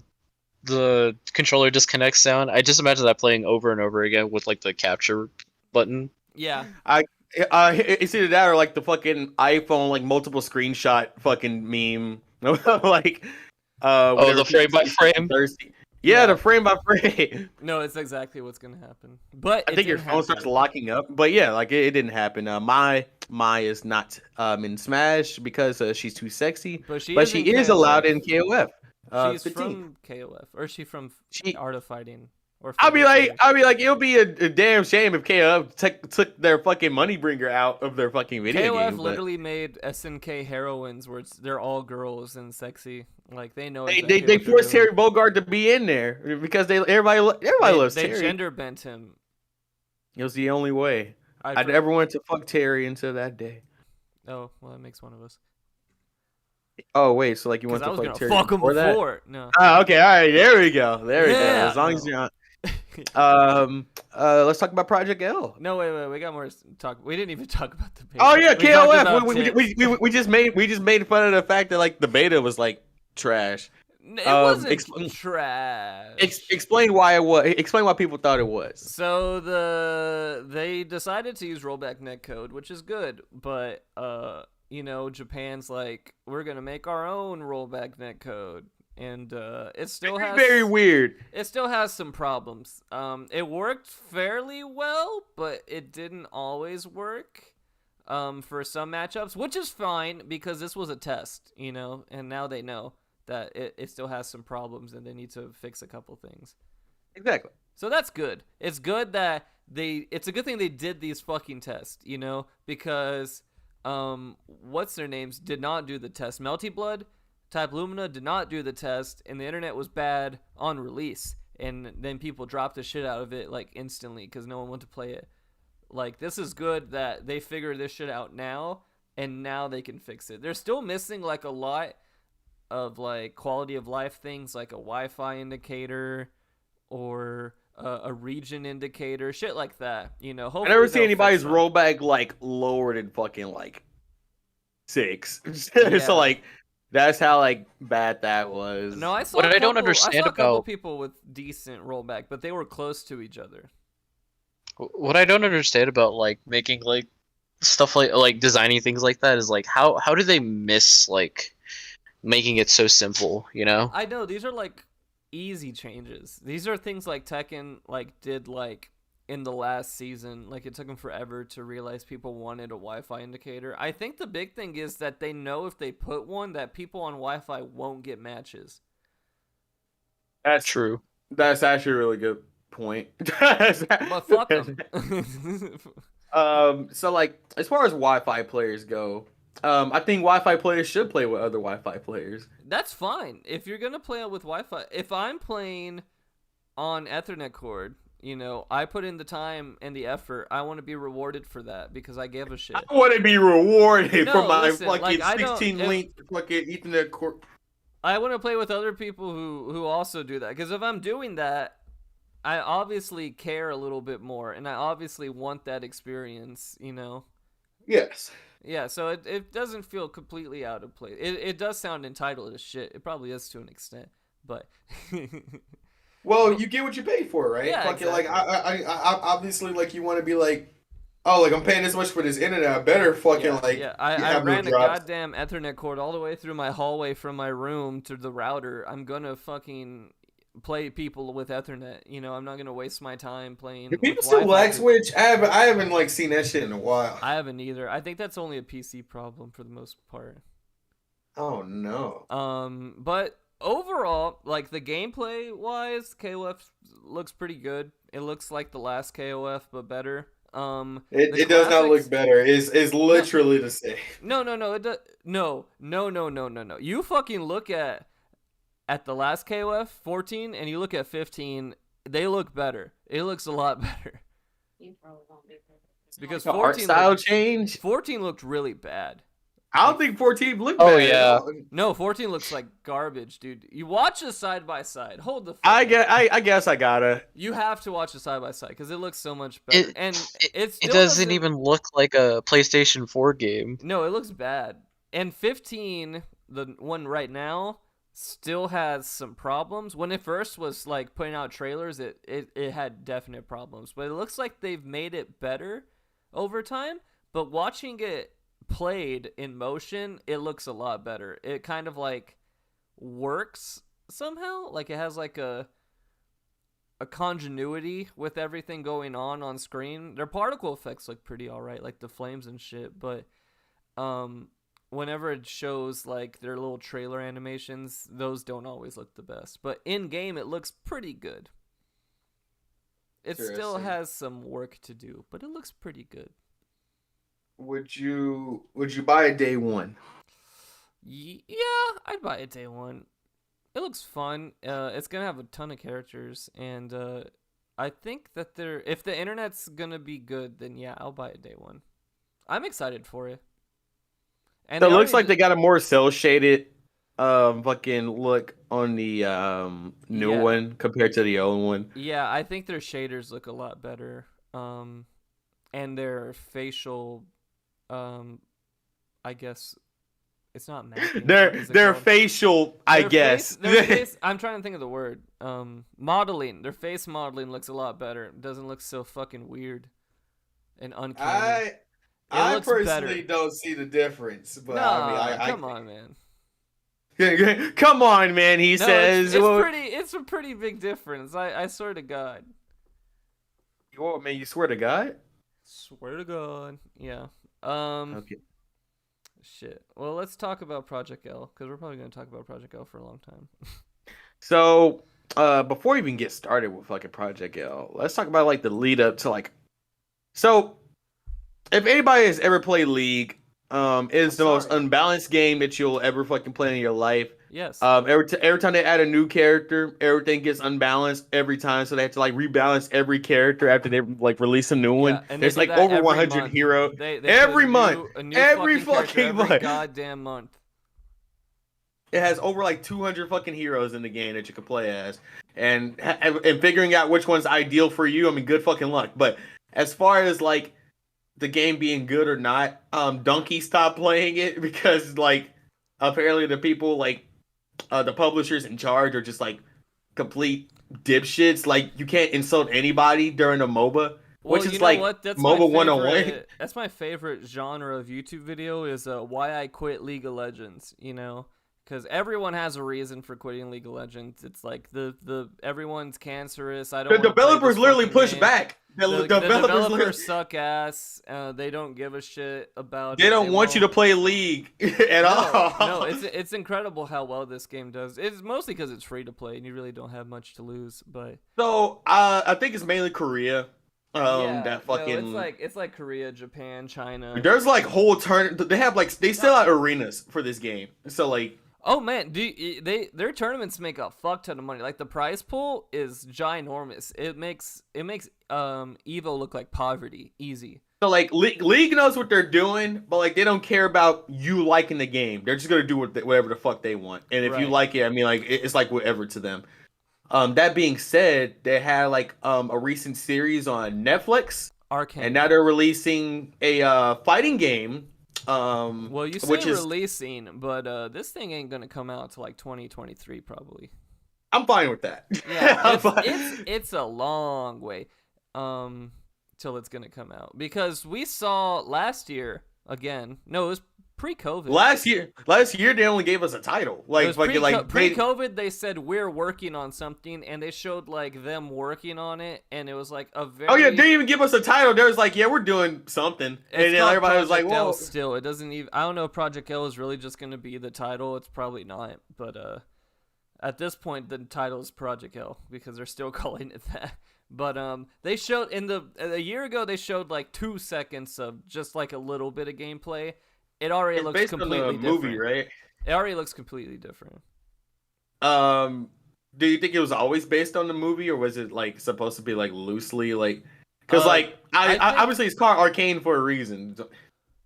the controller disconnects sound. I just imagine that playing over and over again with like the capture button. Yeah. It's either that or like the fucking iPhone like multiple screenshot fucking meme. Like the frame by frame. Yeah, the frame by frame. No, it's exactly what's gonna happen. But I think your phone starts locking up. But yeah, like it didn't happen. Mai is not in Smash because she's too sexy. But she is allowed in KOF. She's 15. from KOF, or is she from Art of Fighting? Or I'll be like, it'll be a damn shame if KOF took their fucking money bringer out of their fucking video KOF game. literally made SNK heroines where they're all girls and sexy. Like they know. They forced Terry Bogard to be in there because everybody loves Terry. They gender bent him. It was the only way. I'd ever want to fuck Terry until that day. Oh well, that makes one of us. Oh wait, so like you want to I was fuck gonna Terry fuck him before? No. Oh, okay, all right, there we go. There we go. Yeah. As long as you're not. Let's talk about Project L. No, wait, we got more to talk. We didn't even talk about the beta. Oh yeah, We talked KOF. about We just made fun of the fact that like the beta was like trash. It wasn't trash. Explain why it was. Explain why people thought it was. So they decided to use rollback netcode, which is good, but Japan's like, we're gonna make our own rollback netcode, and it still has very weird. It still has some problems. It worked fairly well, but it didn't always work. For some matchups, which is fine because this was a test, and now they know that it still has some problems and they need to fix a couple things. Exactly. So that's good. It's good that it's a good thing they did these fucking tests, because what's their names did not do the test. Melty Blood, Type Lumina did not do the test, and the internet was bad on release, and then people dropped the shit out of it like instantly because no one wanted to play it. Like, this is good that they figured this shit out now, and now they can fix it. They're still missing like a lot of like quality of life things, like a Wi-Fi indicator or a region indicator, shit like that. You know, I hopefully never see they'll anybody's fix that. rollback like lower than fucking like 6. Yeah. So like that's how like bad that was. No, I saw What a I don't couple- understand I saw a couple about- people with decent rollback, but they were close to each other. What I don't understand about like making like stuff like designing things like that is like how do they miss like making it so simple, you know? I know these are like easy changes. These are things like Tekken like did like in the last season. Like it took them forever to realize people wanted a Wi-Fi indicator. I think the big thing is that they know if they put one that people on Wi-Fi won't get matches. That's True. That's actually a really good point. But fuck them. So like as far as Wi-Fi players go, I think Wi-Fi players should play with other Wi-Fi players. That's fine. If you're going to play with Wi-Fi, if I'm playing on Ethernet cord, you know, I put in the time and the effort. I want to be rewarded for that because I gave a shit. I want to be rewarded No, for my listen, fucking like, I don't- 16 if- link fucking Ethernet cord. I want to play with other people who also do that because if I'm doing that, I obviously care a little bit more and I obviously want that experience, you know. Yes. Yeah, so it doesn't feel completely out of place. It does sound entitled as shit. It probably is to an extent, but Well, you get what you pay for, right? Yeah, Fucking exactly. like I obviously like you want to be like, oh, like I'm paying this much for this internet. I better fucking yeah, like. yeah. you I have no ran a drops. goddamn Ethernet cord all the way through my hallway from my room to the router. I'm gonna fucking play people with Ethernet. You know, I'm not gonna waste my time playing. Do people with still Wi-Fi lag switch? I haven't like seen that shit in a while. I haven't either. I think that's only a PC problem for the most part. Oh no. But overall, like the gameplay wise, KOF looks pretty good. It looks like the last KOF but better. The It does not graphics- look better. It's literally the same. No. It does. No. You fucking look at the last KOF 14 and you look at 15. They look better. It looks a lot better because The art 14 style looked, change. 14 looked really bad. I don't think 14 looked Oh, bad. yeah. No, 14 looks like garbage, dude. You watch this side by side. Hold the fuck I up. guess I gotta. You have to watch it side by side because it looks so much better. And it It still doesn't even look like a PlayStation 4 game. No, it looks bad. And 15, the one right now, still has some problems. When it first was like putting out trailers, it had definite problems. But it looks like they've made it better over time. But watching it played in motion, it looks a lot better. It kind of like works somehow. Like it has like a continuity with everything going on screen. Their particle effects look pretty alright, like the flames and shit, but whenever it shows like their little trailer animations, those don't always look the best. But in game it looks pretty good. It still Interesting. has some work to do, but it looks pretty good. Would you buy it day one? Yeah, I'd buy it day one. It looks fun. It's gonna have a ton of characters, and I think that if the internet's gonna be good, then yeah, I'll buy it day one. I'm excited for it. And So it they looks already like they got a more cell shaded fucking look on the new Yeah. one compared to the old one. Yeah, I think their shaders look a lot better. And their facial, I guess it's not mapping. what is it Their called? facial, I Their guess. their face, I'm trying to think of the word. Modeling. Their face modeling looks a lot better. It doesn't look so fucking weird and uncanny. I looks personally better. don't see the difference, but Nah, come on, man. Come on, man. He No, says, it's a pretty big difference. I swear to God. "What, man? You swear to God?" Swear to God. Yeah. Okay. Shit. Well, let's talk about Project L because we're probably gonna talk about Project L for a long time. So, before we even get started with fucking Project L, let's talk about like the lead up to like. So, if anybody has ever played League, it's the most unbalanced game that you'll ever fucking play in your life. Yes. Every time they add a new character, everything gets unbalanced every time, so they have to like rebalance every character after they like release a new one. Yeah, and they There's do like that over every 100 month. hero They every put month, a new every character fucking every month. goddamn month. It has over like 200 fucking heroes in the game that you can play as, and figuring out which one's ideal for you. I mean, good fucking luck. But as far as like the game being good or not, Donkey stopped playing it because like apparently the people like the publishers in charge are just like complete dipshits. Like you can't insult anybody during a MOBA. Well, Which is you know like what? That's MOBA my 101. favorite. That's my favorite genre of YouTube video is why I quit League of Legends. You know, because everyone has a reason for quitting League of Legends. It's like the everyone's cancerous. I don't. The wanna play developers this literally fucking push game. back. The Developers developers suck ass. They don't give a shit about. They don't want you to play League at all. No, it's incredible how well this game does. It's mostly because it's free to play and you really don't have much to lose. But So I think it's mainly Korea. yeah, That fucking. it's like Korea, Japan, China. There's like whole They have like they sell out arenas for this game. So like. Oh man, their tournaments make a fuck ton of money. Like the prize pool is ginormous. It makes Evo look like poverty easy. So like League knows what they're doing, but like they don't care about you liking the game. They're just gonna do whatever the fuck they want. And if you like it, I mean, like it's like whatever to them. That being said, they had like a recent series on Netflix, Arcane, and now they're releasing a fighting game. Well, you say which is releasing, but this thing ain't gonna come out till like 2023 probably. I'm fine with that. Yeah, it's a long way till it's gonna come out because we saw last year again. No, it was pre-COVID. Last year they only gave us a title. Like fucking pre-COVID, they said we're working on something, and they showed like them working on it, and it was like a very. Oh yeah, they didn't even give us a title. They was like, yeah, we're doing something, and then everybody was like, Project whoa. L still, it doesn't even. I don't know if Project L is really just gonna be the title. It's probably not, but at this point, the title is Project L because they're still calling it that. But they showed a year ago they showed like 2 seconds of just like a little bit of gameplay. It already looks based completely on the different. movie, right? It already looks completely different. Do you think it was always based on the movie, or was it like supposed to be like loosely like? Because like I think, obviously it's called Arcane for a reason.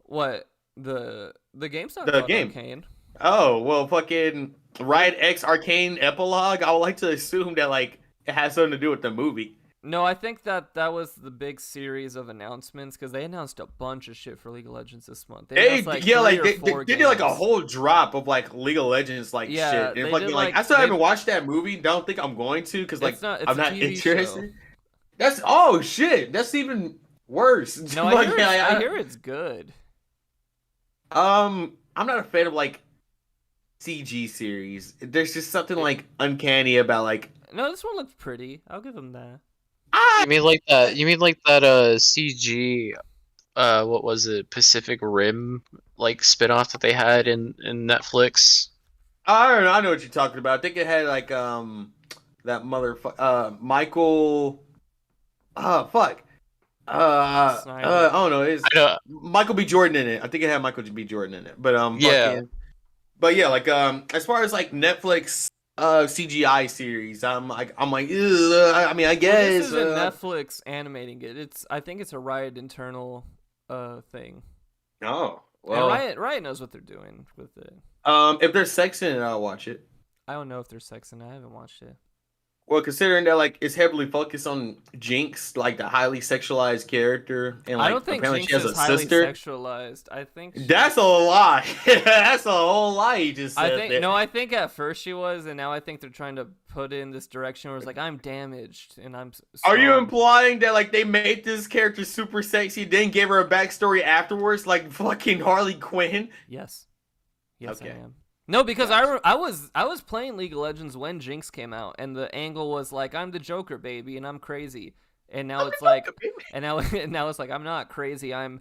What the game's not the called game. Arcane. Oh well, fucking Riot X Arcane epilogue. I would like to assume that like it has something to do with the movie. No, I think that was the big series of announcements because they announced a bunch of shit for League of Legends this month. They did like a whole drop of like League of Legends like shit. And fucking like I still haven't watched that movie. Don't think I'm going to because like I'm not interested. That's shit. That's even worse. No, I hear it's good. I'm not a fan of like CG series. There's just something like uncanny about like. No, this one looks pretty. I'll give them that. You mean like that? You mean like that? CG. What was it? Pacific Rim like spinoff that they had in Netflix. I don't know. I know what you're talking about. I think it had like that Michael. Oh fuck. I don't know. Michael B. Jordan in it. I think it had Michael B. Jordan in it. But yeah. But yeah, like as far as like Netflix CGI series, I'm like, ugh, I mean, I guess this isn't Netflix animating it. I think it's a Riot internal thing. Oh, well, and Riot knows what they're doing with it. If there's sex in it, I'll watch it. I don't know if there's sex in it. I haven't watched it. Well, considering that like it's heavily focused on Jinx, like the highly sexualized character, and like I don't think apparently Jinx she has is a highly sister. sexualized. I think That's a lie. That's a whole lie you just said. I think at first she was, and now I think they're trying to put in this direction where it's like I'm damaged and I'm. Are you implying that like they made this character super sexy, then gave her a backstory afterwards, like fucking Harley Quinn? Yes. Yes, Okay. I am. No, because I was playing League of Legends when Jinx came out, and the angle was like I'm the Joker, baby, and I'm crazy, and now it's like, and now it's like I'm not crazy, I'm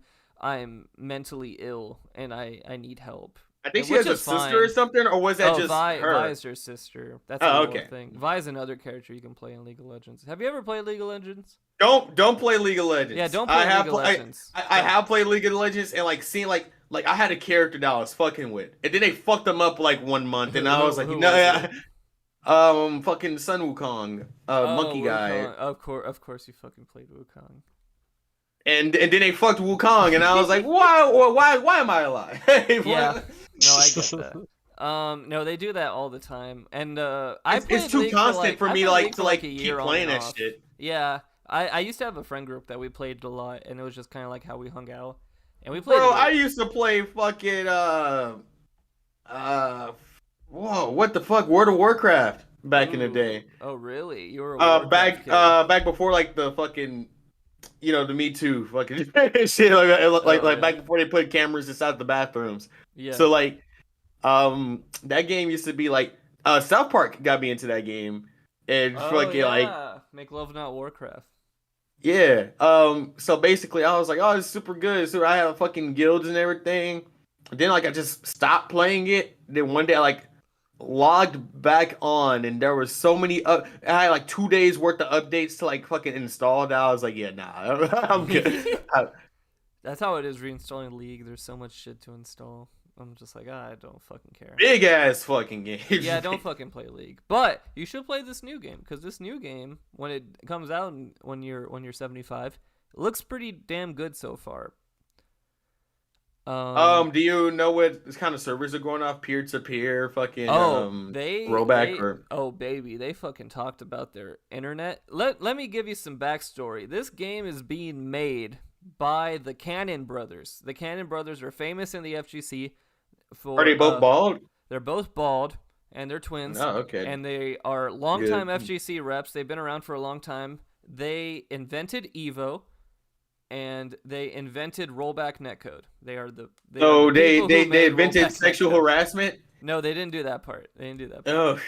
mentally ill, and I need help. I think she has a sister or something, or was that just Vi her? Vi is her sister. That's a whole thing. Vi is another character you can play in League of Legends. Have you ever played League of Legends? Don't play League of Legends. Yeah, don't play League of Legends. I have played League of Legends and like seen like I had a character that I was fucking with, and then they fucked them up like 1 month, and I was like, fucking Sun Wukong, monkey guy. Of course, you fucking played Wukong. And then they fucked Wukong, and I was like, why am I alive? Yeah, no, I get that. No, they do that all the time, and It's too constant for me to keep playing that shit. Yeah, I used to have a friend group that we played a lot, and it was just kind of like how we hung out, and we played. Bro, I used to play fucking whoa, what the fuck, World of Warcraft back in the day. Oh really? You were a back kid. back before like the fucking, the Me Too fucking shit like back before they put cameras inside the bathrooms. Yeah. So like, that game used to be like, South Park got me into that game, and Make Love Not Warcraft. Yeah. So basically, I was like, oh, it's super good. So I have fucking guilds and everything. Then I just stopped playing it. Then one day I logged back on, and there was so many I had 2 days worth of updates to fucking install. That I was like, yeah, nah, I'm good. That's how it is reinstalling League. There's so much shit to install. I'm just like, I don't fucking care. Big ass fucking game. Yeah, don't fucking play League. But you should play this new game, because this new game, when it comes out when you're 75, it looks pretty damn good so far. Do you know what kind of servers are going off? Peer to peer, fucking rollback Oh baby, they fucking talked about their internet. Let me give you some backstory. This game is being made by the Cannon brothers. The Cannon brothers are famous in the FGC for. Are they both bald? They're both bald, and they're twins. Oh, okay. And they are longtime FGC reps. They've been around for a long time. They invented Evo, and they invented rollback netcode. They invented sexual harassment? No, they didn't do that part. Oh.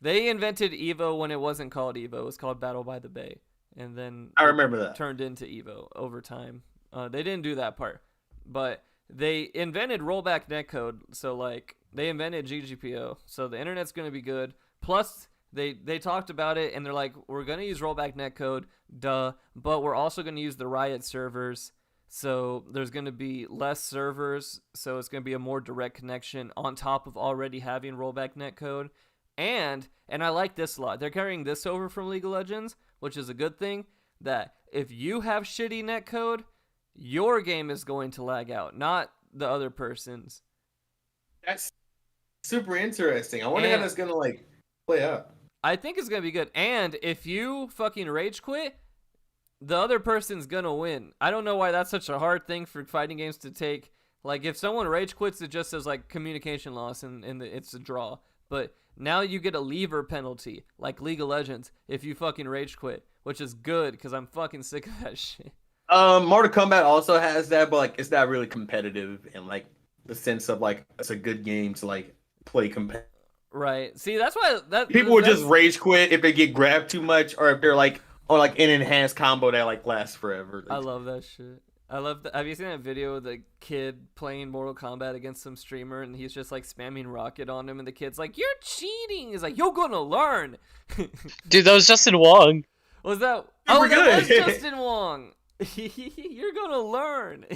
They invented Evo when it wasn't called Evo. It was called Battle by the Bay. And then I remember that. Turned into Evo over time. They didn't do that part. But they invented rollback netcode. So, they invented GGPO. So the internet's going to be good. Plus, they talked about it, and they're like, we're going to use rollback netcode, duh, but we're also going to use the Riot servers, so there's going to be less servers, so it's going to be a more direct connection on top of already having rollback netcode, and I like this a lot. They're carrying this over from League of Legends, which is a good thing, that if you have shitty netcode, your game is going to lag out, not the other person's. That's super interesting. I wonder how that's going to, play out. I think it's going to be good. And if you fucking rage quit, the other person's going to win. I don't know why that's such a hard thing for fighting games to take. If someone rage quits, it just says, communication loss, and it's a draw. But now you get a lever penalty, like League of Legends, if you fucking rage quit, which is good, because I'm fucking sick of that shit. Mortal Kombat also has that, but, it's not really competitive in, the sense of, it's a good game to, play competitive. Right. See, that's why people would just rage quit if they get grabbed too much, or if they're on an enhanced combo that lasts forever. I love that shit. I love that. Have you seen that video of the kid playing Mortal Kombat against some streamer, and he's just spamming rocket on him, and the kid's like, "You're cheating." He's like, "You're gonna learn." Dude, that was Justin Wong. Was that? Super good. That was Justin Wong. You're gonna learn.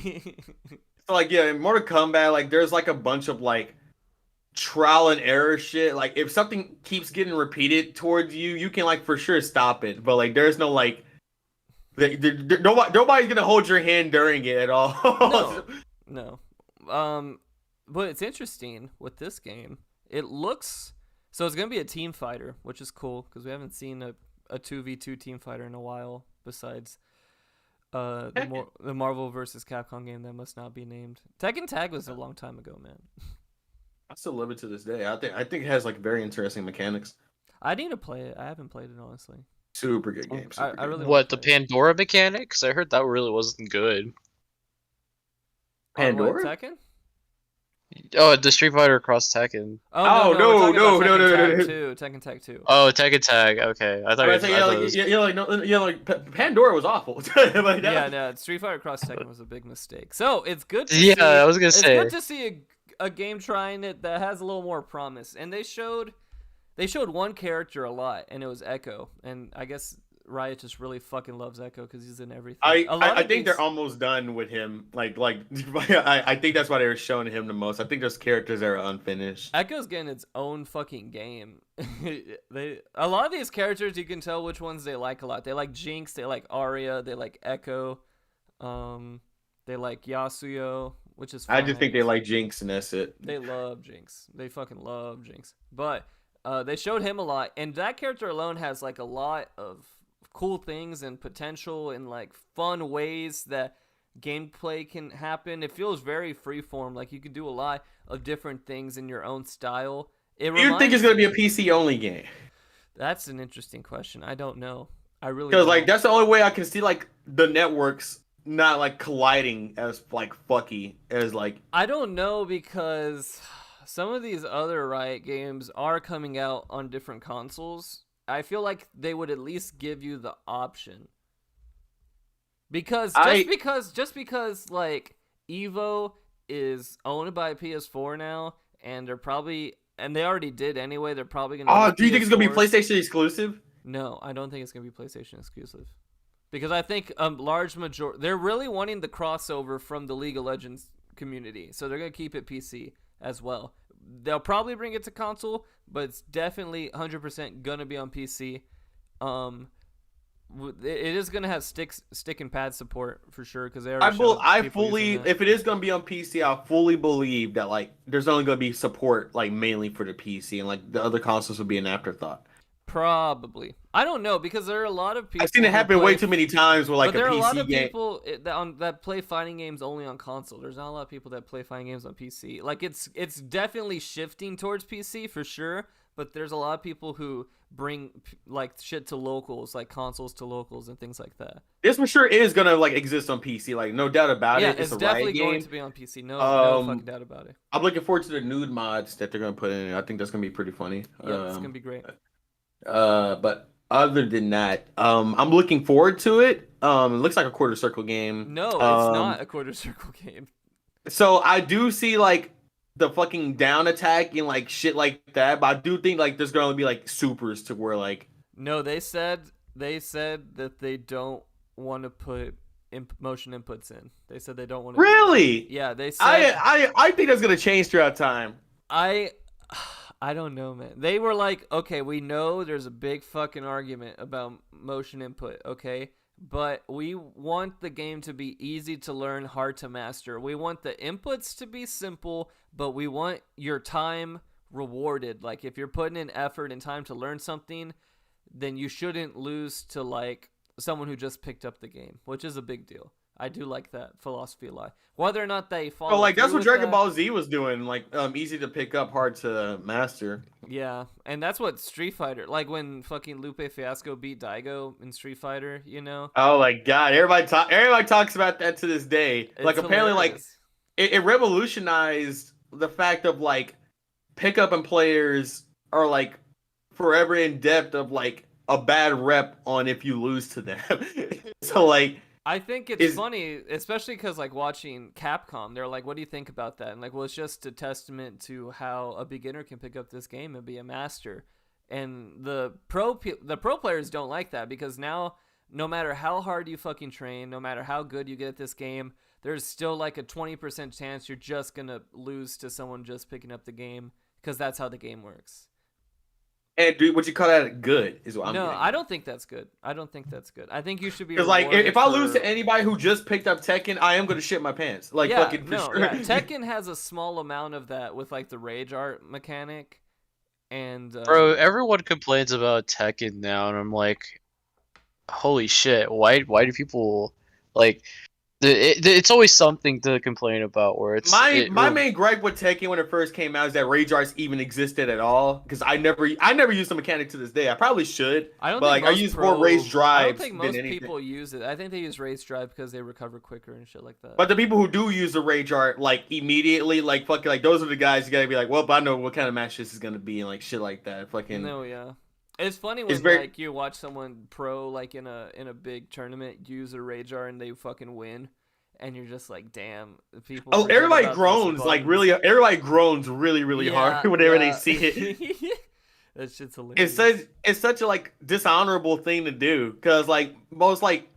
So in Mortal Kombat, there's a bunch of trial and error shit. If something keeps getting repeated towards you, you can for sure stop it, but there's no nobody's gonna hold your hand during it at all. No. But it's interesting with this game. It looks so it's gonna be a team fighter, which is cool because we haven't seen a 2v2 team fighter in a while besides the Marvel vs. Capcom game that must not be named. Tekken Tag was a long time ago, man. I still love it to this day. I think it has very interesting mechanics. I need to play it. I haven't played it, honestly. Super good game. I really what, the Pandora mechanics? I heard that really wasn't good. Pandora? Tekken? Oh, the Street Fighter Cross Tekken. No. Tekken Tag 2. Oh, Tekken Tag. Okay, I thought. Pandora was awful. Street Fighter Cross Tekken was a big mistake. So it's good. I was gonna say. It's good to see a game trying it that has a little more promise. And they showed one character a lot, and it was Echo. And I guess Riot just really fucking loves Echo because he's in everything. I think they're almost done with him. I think that's why they were showing him the most. I think those characters are unfinished. Echo's getting its own fucking game. A lot of these characters, you can tell which ones they like a lot. They like Jinx, they like Arya, they like Echo, they like Yasuo, which is I fine. just think they like Jinx and that's it. They love Jinx. They fucking love Jinx. But they showed him a lot, and that character alone has like a lot of cool things and potential and like fun ways that gameplay can happen. It feels very freeform. Like you can do a lot of different things in your own style. Do you think it's gonna be a PC only game? That's an interesting question. I don't know. I really Because don't. like that's the only way I can see like the networks not like colliding as like fucky as like. I don't know because some of these other Riot games are coming out on different consoles. I feel like they would at least give you the option. Because just because like Evo is owned by PS4 now, and they already did anyway. They're probably gonna. Oh, do you think it's gonna be PS4s. PlayStation exclusive? No, I don't think it's gonna be PlayStation exclusive. Because I think a large majority, they're really wanting the crossover from the League of Legends community, so they're gonna keep it PC as well. They'll probably bring it to console, but it's definitely 100% gonna be on PC. It is gonna have stick and pad support for sure because they already. I fully, if it is gonna be on PC, I fully believe that like there's only gonna be support like mainly for the PC and like the other consoles will be an afterthought. Probably. I don't know because there are a lot of people. I've seen it happen way too many times with like but there a are PC a lot of game. people that play fighting games only on console. There's not a lot of people that play fighting games on PC. Like it's definitely shifting towards PC for sure. But there's a lot of people who bring like shit to locals, like consoles to locals and things like that. This for sure is gonna like exist on PC, like no doubt about it. It's a definitely Riot going game. to be on PC. No fucking doubt about it. I'm looking forward to the nude mods that they're gonna put in. I think that's gonna be pretty funny. Yeah, it's gonna be great. But other than that, I'm looking forward to it. It looks like a quarter circle game. No, it's not a quarter circle game. So I do see like the fucking down attack and like shit like that, but I do think like there's gonna be like supers to where like. No, they said that they don't want to put motion inputs in. They said they don't want to. Really? Yeah, they said. I think that's gonna change throughout time. I don't know, man. They were like, okay, we know there's a big fucking argument about motion input, okay? But we want the game to be easy to learn, hard to master. We want the inputs to be simple, but we want your time rewarded. Like, if you're putting in effort and time to learn something, then you shouldn't lose to, like, someone who just picked up the game, which is a big deal. I do like that philosophy a lot. Whether or not they follow. Oh, like that's through what with Dragon that, Ball Z was doing, like easy to pick up, hard to master. Yeah, and that's what Street Fighter, like when fucking Lupe Fiasco beat Daigo in Street Fighter, you know? Oh my god, everybody talks about that to this day. It's like apparently, hilarious. like it revolutionized the fact of like pickup and players are like forever in depth of like a bad rep on if you lose to them. So like. I think it's funny, especially because like watching Capcom, they're like, "What do you think about that?" And like, well, it's just a testament to how a beginner can pick up this game and be a master. And the pro players don't like that because now, no matter how hard you fucking train, no matter how good you get at this game, there's still like a 20% chance you're just gonna lose to someone just picking up the game because that's how the game works. And dude, what you call that good is what I'm No, getting. I don't think that's good. I think you should be Because like if I lose for- to anybody who just picked up Tekken, I am gonna shit my pants. Like fucking for sure. Yeah. Tekken has a small amount of that with like the rage art mechanic, and Bro, everyone complains about Tekken now, and I'm like, holy shit! Why do people like? It's always something to complain about. Where it's my main gripe with Tekken when it first came out is that rage arts even existed at all. Because I never used the mechanic to this day. I probably should. I don't. But think like most I use more rage I drive don't think than most anything. people use it. I think they use rage drive because they recover quicker and shit like that. But the people who do use the rage art like immediately, like fucking, like those are the guys you gotta be like, well, I know what kind of match this is gonna be and like shit like that. Fucking. No, yeah. It's funny when like you watch someone pro like in a big tournament use a rage art and they fucking win. And you're just like, damn, people. Oh, forget everybody about groans these like buttons. really. Everybody groans really hard whenever they see it. That shit's hilarious. It's such a like dishonorable thing to do because like most like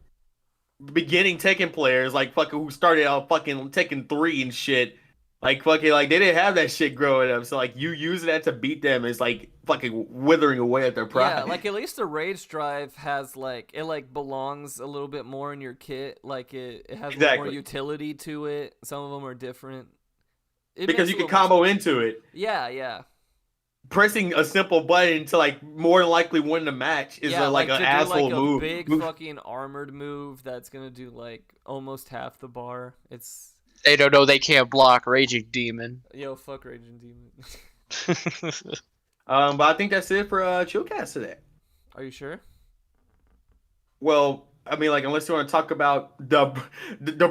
beginning Tekken players like fucking who started out fucking Tekken 3 and shit like fucking like they didn't have that shit growing up, so like you using that to beat them is like fucking withering away at their pride. Yeah, like at least the Rage Drive has like it like belongs a little bit more in your kit. Like it has a little more utility to it. Some of them are different. Because you can combo into it. Yeah. Pressing a simple button to like more than likely win the match is like an asshole move. A big fucking armored move that's gonna do like almost half the bar. It's They don't know they can't block Raging Demon. Yo, fuck Raging Demon. But I think that's it for Chillcast today. Are you sure? Well, I mean, like, unless you want to talk about the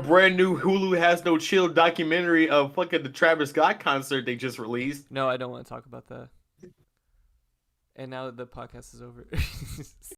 brand new Hulu Has No Chill documentary of fucking the Travis Scott concert they just released. No, I don't want to talk about that. And now that the podcast is over.